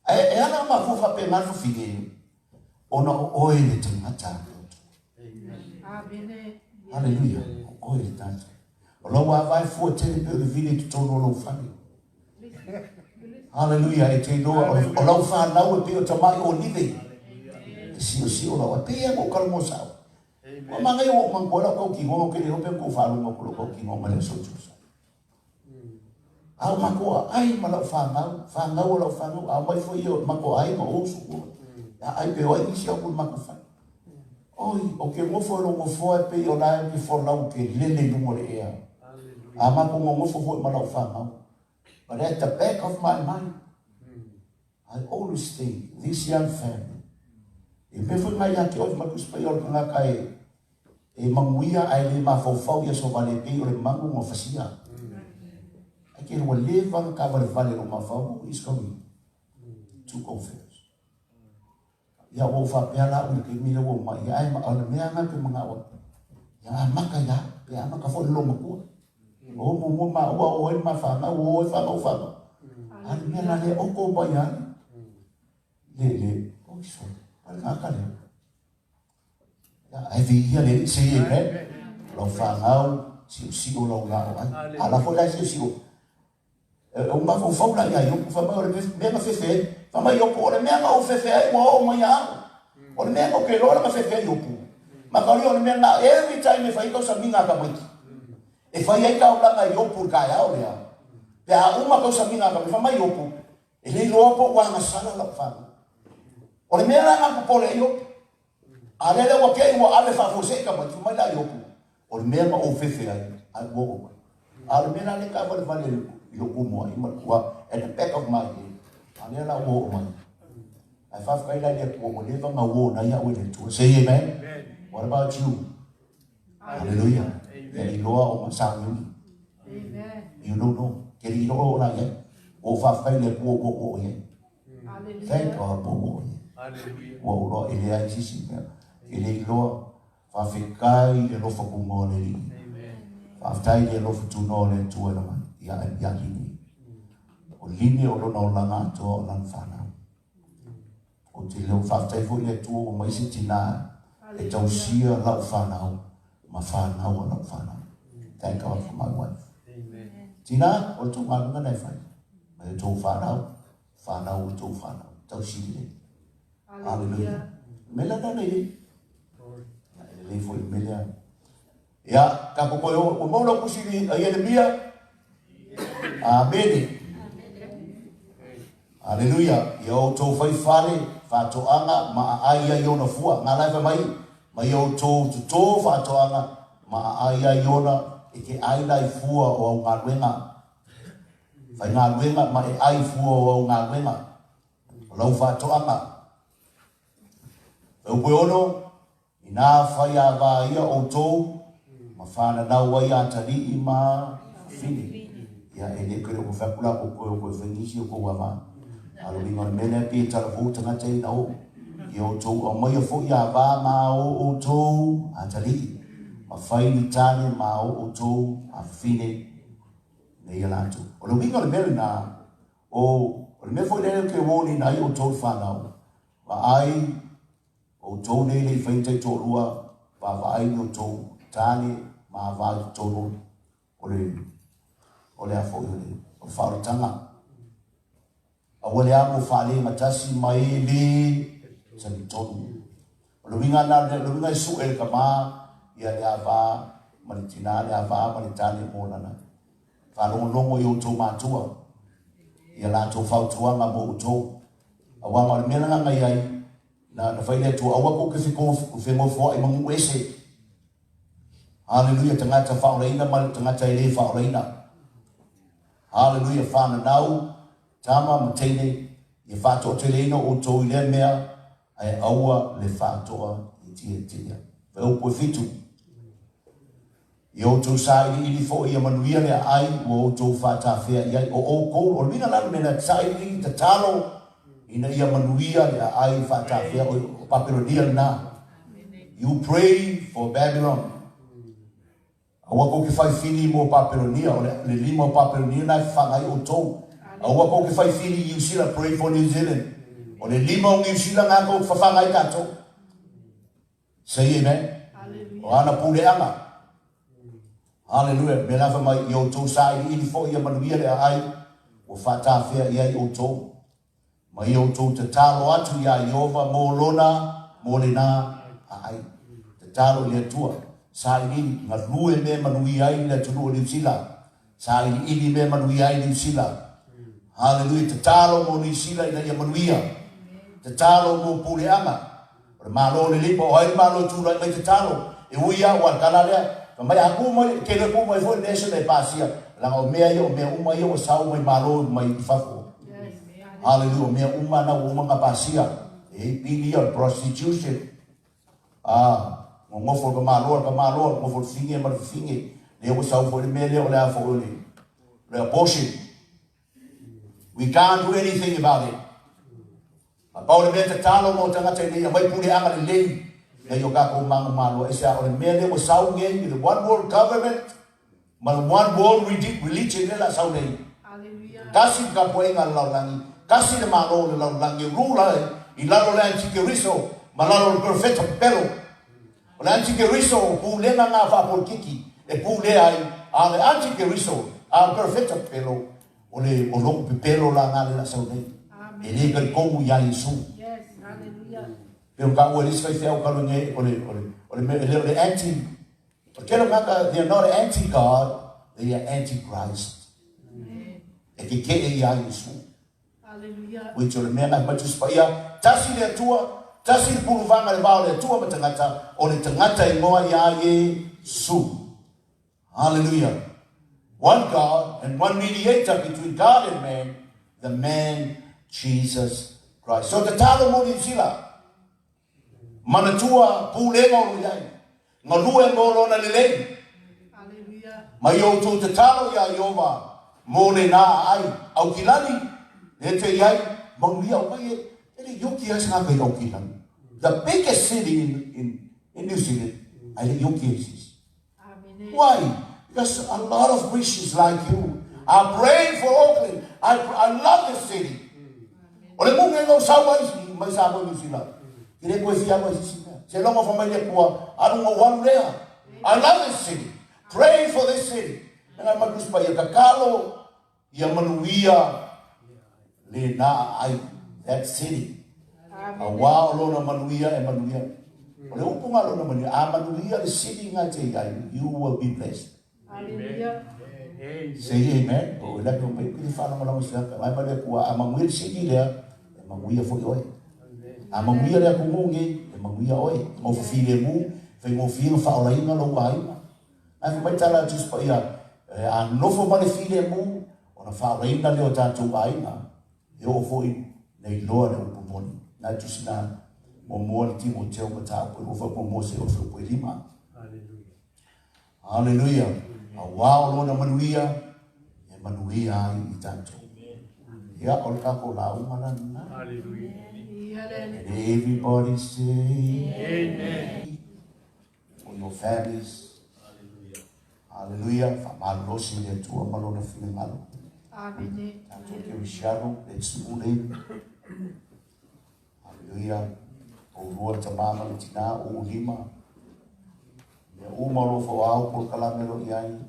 E ana ma fu fa pe na fu fige. Ona oi le tangata. Amen. Hallelujah. Oi le tangata. Lo wa vai fu te le pe vile to tono lo fa. Hallelujah. E te do o lo fa na o pe o tamai o nive. Si o lo pe mo kalmo sa. O manga yo mangola ko ki mo ke le o pe ko fa lo ko ki mo male so so. Au mako ai malau whangau lau whangau au mai fo io mako ai ma osu ai pe oi isi au mako whang oi o ke ngofo lo ngofo e pe o lai ki fo lau ke lele lungo le ea a mako ngofo fo malau whangau But at the back of my mind, I always think, this young family, e me foi mai ake o makus pa yo nga kai e manguia ai le mafofau ia so vale pe o le mangu mo fasia. I can live on cover vale o mafau is coming to confess. Ya o fa pela o ke mi le o mai ai ma o me anga ke manga o. Ya maka ya, ya maka fo lo mo. O mo ma o ma fa na o fa o fa. Ai me na le o ko ba ya. Le o so. Ai vì le si e lo fa ngau si o lo ngau ala fo la si o ma fo fo la ya yo fa ma me ma fe fa ma yo po le me ma o fe ai mo ma ya o le me ko ke lo ma fe yo pu ma ka yo le me na every time fa iko sa minga ka mai e fa ya ka o la yo pu ka ya o ya ya uma ko sa minga ka fa ma yo pu e le lo po wa ma sala la fa o le mea nga po le yo ale le wa ke wa ale fa fo se ka ma tu mai la yo o le mea ma o fefe ai wo ale mea le ka va le yo ku mo ai ma wa at the back of my head ale la wo ma ai fa fa la le ko mo le va nga wo na ya we le tu say amen. What about you? Hallelujah. Ele loa o ma sa yo amen. You don't know ke ri lo la ye o fa fa le ko o ye. Thank God for wo lo ele ai sisi ele lo fa fikai le lo fa ku mo le fa tai le lo fa tu no le tu la ya lini o lini o lo no la nga to lan fa na o te lo fa tai fo le tu o mai si tina e tau sia la fa na ma fa na o la fa na. Thank God for my wife. Tina o tu ma nga na fa ma to fa na o tu fa na tau si le. Hallelujah. Mela na nei. Le foi mela. Ya, ka ko o mo lo kusiri ai le bia. Amen. Hallelujah. Yo to fai fale fa to anga ma ai yo na fua ngala fa mai. Ma yo to fa to anga ma ai yo na e ke ai lai fua o ngalwenga. Fa ngalwenga ma ai fua o ngalwenga. Lo fa to anga o bueno ina fa ya va ia o to ma fa na da wa ya tali ima fini ya ele ko ko fa kula ko fenisi ko wa ma alo bi ngon mena pi ta vo ta na tai na o yo to o mo yo fo ya va ma o to a tali ma fa ni tani ma o to a fine ne ya la to o lo bi ngon mena na o me fo le ke wo ni na yo to fa na ma ai o tau nei nei whaintai tō rua, pa whaai no tō tāne, ma whaai tō rua, o le a whoi o le whaaratanga. A wale a mo whaale matasi mai le, sa ni tonu. O le winga na, le winga isu e ka maa, ia le a wha, manitina, le a wha, manitane mō nana. Whalongo i o tō mātua, ia la tō whautuanga mo o tō. A wama le mena ngai ai, na faile tu awa ko ke fiko fo ai mangu ese. Hallelujah, tangata faulaina mal tangata ile faulaina. Hallelujah, fana nau tama mtene ye fato teleno o to ile mea ai awa le fato tia. Veo po fitu. Yo to sai ili fo ia manuia le ai o to fata fea ia o ko o mina la mena sai ili tatalo ina ia manuia le ai fata fea o Babylonia na. You pray for Babylon. Awa ko ke fai fili mo Babylonia o le lima Babylonia na whangai o tō. Awa ko ke fai fili New Zealand, pray for New Zealand. O le lima o New Zealand ngā ko whawhangai kato. Say amen. O ana pule anga. Hallelujah. Me lawa mai i o tō sa ili fo ia manuia le ai o fata fea ia i o tō. Mai o tō te talo atu ia Iova mō lona, mō le nā, ai. Te talo le atua. Sa ili ngā rue me manui ai le tunu o New Zealand. Sa ili me manui ai New Zealand. Hallelujah. Te talo mō New Zealand ina ia manuia. Te talo mō puleanga. O le malo le lipa o hai malo tūrai mai te talo. E uia o al kanalea. Mai aku mai, kele ku mai foi nation e pasia. Langa o mea uma ia o sau mai malo mai fafo. Hallelujah. Mea uma na uma nga pasia. Pili o prostitution. Ngofo ka malo, ngofo finge ma finge. Le o sau fo le mea le o le afo le abortion. We can't do anything about it. Pau le mea te talo mo tangata nei mai pule anga le lei. Na yo ka ko mang malo esa o le mea le o sau nge the one world government. Man one world religion le la sau nei. Kasi ka po inga laulangi. Kasi le malo le laulangi rula I lalo le antike riso. Malalo le perfecto pelo. Le antike riso pu le nga fa por kiki. E pu le ai ale antike riso al perfecto pelo. Ole o lo pelo la nga le la sau nei. E le ka ko ya Yesu. Yes, hallelujah. Pero ka o le sai fe o ka lo nei ole le anti. Porque they are not anti-God, they are anti-Christ. E que e ia Yesu. Hallelujah. Which ole mea mai tu spaia, tasi le tua, tasi le puluvanga le vao le tua matangata, o le tangata I moa ia Yesu. Hallelujah. One God and one mediator between God and man, the man Jesus Christ. So the talo mo ni sila. Manatua pulenga o iai. Ngalue ngolo na lelei. Hallelujah. Mai o tu te talo ya Yehova mo le na ai au kilani le te iai mangia o kai ele yoki as nga kai au kilani. The biggest city in New Zealand ai le yoki is. Amen. Why? Because a lot of Christians like you are praying for Auckland. I love this city. Ole mo ngelo sawa isi mai sawa New Zealand. Kire ko fia ko isi. Se longo familia kuwa anu one there. I love this city. Pray for this city. And I'm magus pa kakalo ya manuia le na ai that city. Awa lo na manuia e manuia. Ole upunga lo na manuia manuia the city ngate ai you will be blessed. Hallelujah. Say amen. O la ko mai ki fa na mo sa ka mai ba kuwa amangwil city there. Manguia fo oi. Amanguia le kumungi manguia oi mo file mu fe mo file fa ola inga lo ai ai mai tala just pa ia a no fo mane file mu ona fa ola inga le o tatu ai na yo foi nei loa le pomoni na just na mo mo ti mo teo mata po fa po mo se o so po lima hallelujah a wow lo na manuia e manuia I tanto ya ol ka ko la umana na hallelujah. And everybody say amen. For your families. Hallelujah. Famalo si le tua malo na fine malo. Amen. Tanto que o shadow let's move in. Hallelujah. O rua tamama le tina o lima. Le uma lo fo au por kalamelo iai.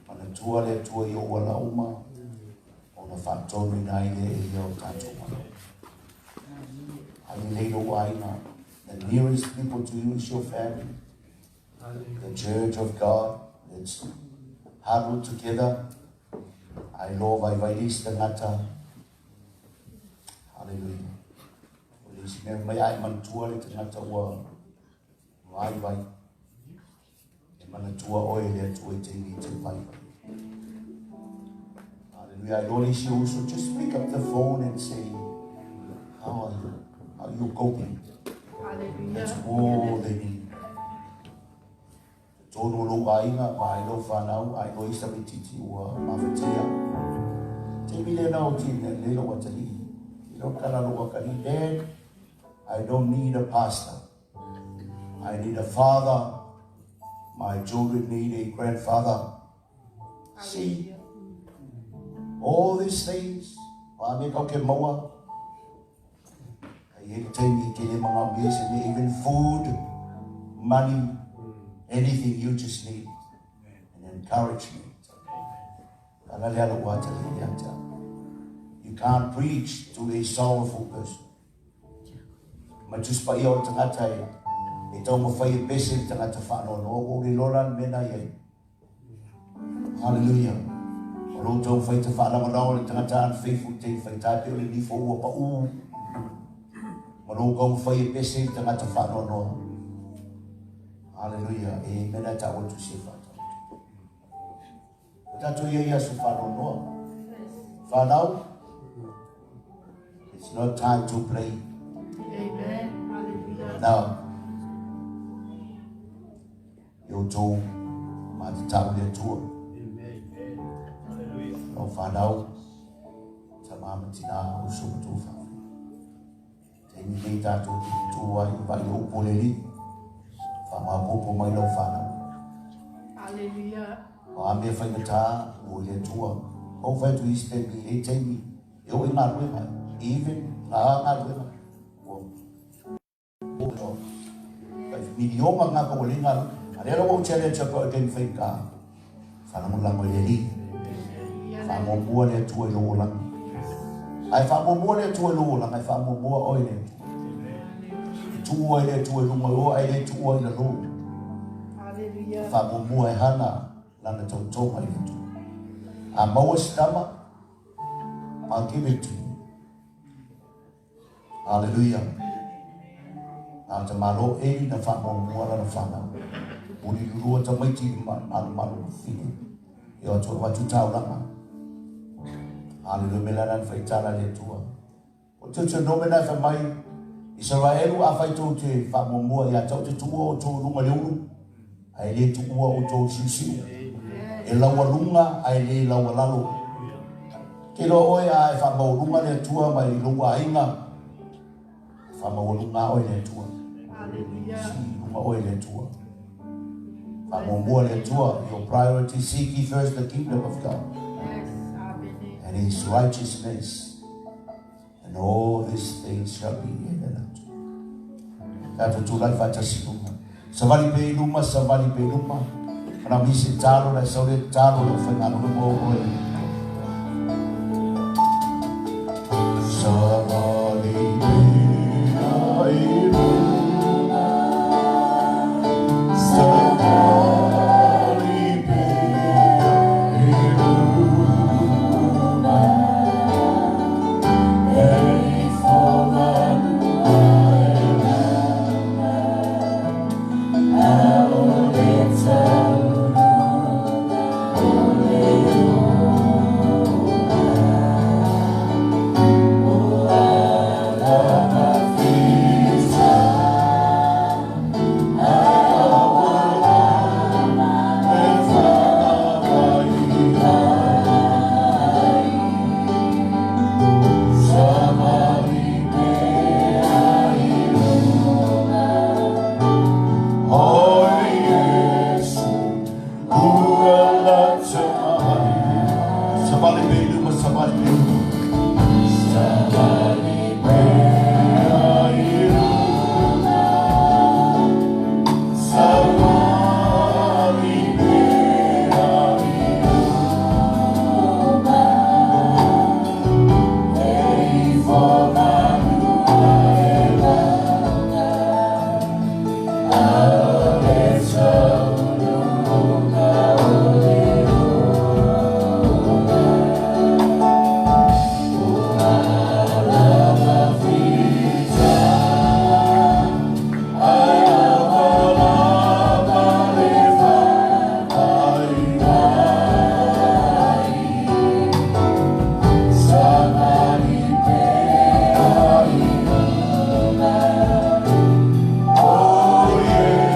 Mana tua le tua yo wala uma. Ona fatoni na ile yo tanto malo. The nearest people to you is your family. The church of God. Let's huddle together. I love Ivalis the Nata. Hallelujah. Please may I mantua it Nata wa vai. Manatua oil and to waiting to fight. Hallelujah. I don't issue, so just pick up the phone and say, how are you? How are you coping? Hallelujah. That's all they need. Tono lo ainga, I know whanau, I know isa me titi ua mawhatia. Te mile nao tine, lelo watali. Ilo kala lo wakari. Dad, I don't need a pastor. I need a father. My children need a grandfather. See, all these things, whameka ke maua, even food, money, anything you just need, and encouragement. You can't preach to a sorrowful person. Majus pa iyo tangatay, ito mo fay basic tangata fano no uri loran menay. Hallelujah. Olo fay tafala mo na tangata faithful take fay tayo ni fo pa u. Manukong fay basic tangata fano no. Hallelujah. Amen. That's what to say. Tato ia ia su whanonoa. Whanau, it's not time to play. Amen. Hallelujah. Now, you too, my town there too. No whanau, sa mama tina usu tu whanau. Te ni tato ki tua i vai o poleli, whamapopo mai no whanau. Hallelujah. O a mea whaingata o le tua. O whai tu iste mi e teimi. E o i ngā rue mai. Even ngā rue mai. O no. Kai minionga ngā ka o le ngā rue. A rera o challenge a koe kei whaika. Whanamulanga le li. Whamomua le tua i loo langa. Ai whamomua le tua i loo langa. Ai whamomua oi le. Tua i le tua i lunga o. Ai le tua i le loo. Whamomua e hana. Lana tautonga i le tua. A maua stama, I'll give it to you. Hallelujah. Nā te maro e na whamomua na whanau. Uri rurua ta maiti maru whine. E o tua watu tauranga. Hallelujah, me lana whaitara le tua. O te nomena whamai, Israelu a whaitou te whamomua i a tau te tua o tō runga leuru. Ai le tua o tō siusiu. E laua lunga ai le laua lalo. Ke lo oe a e whamaurunga le tua mai lunga ainga. Whamaurunga oe le tua. Si lunga oe le tua. Whamamua le tua. Your priority, seek ye first the kingdom of God. And his righteousness. And all these things shall be added unto. Tato tulai whatasilunga. Savali pe iluma, savali pe iluma. Para misi talo na saure talo na whangano mo oe. Savali pia iluma. Savali pia iluma. Ei foganu yeah.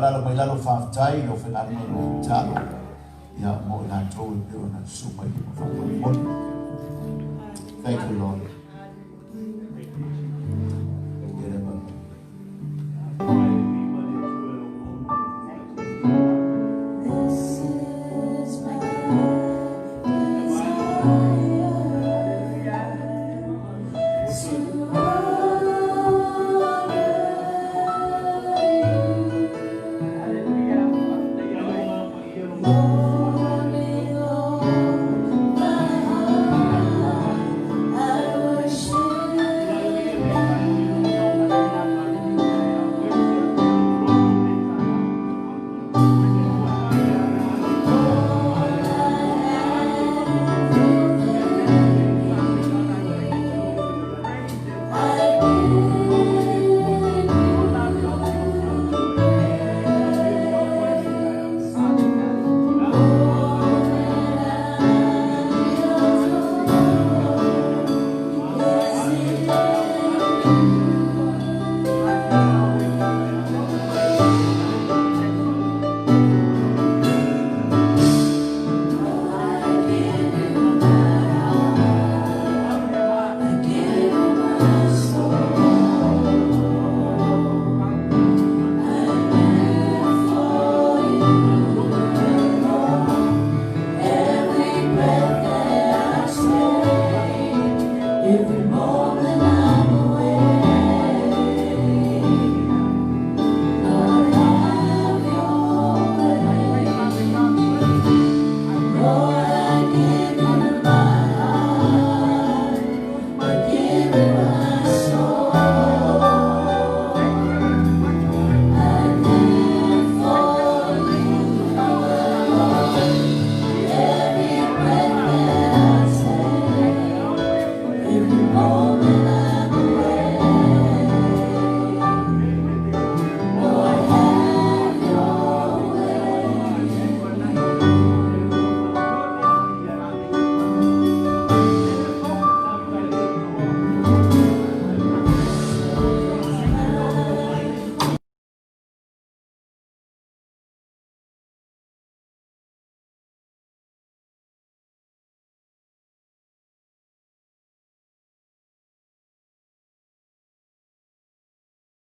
lalo mai lalo whaftai o whenare mai o talo. Ia mo i nātou e pio na sumai o whamamon. Thank you, Lord.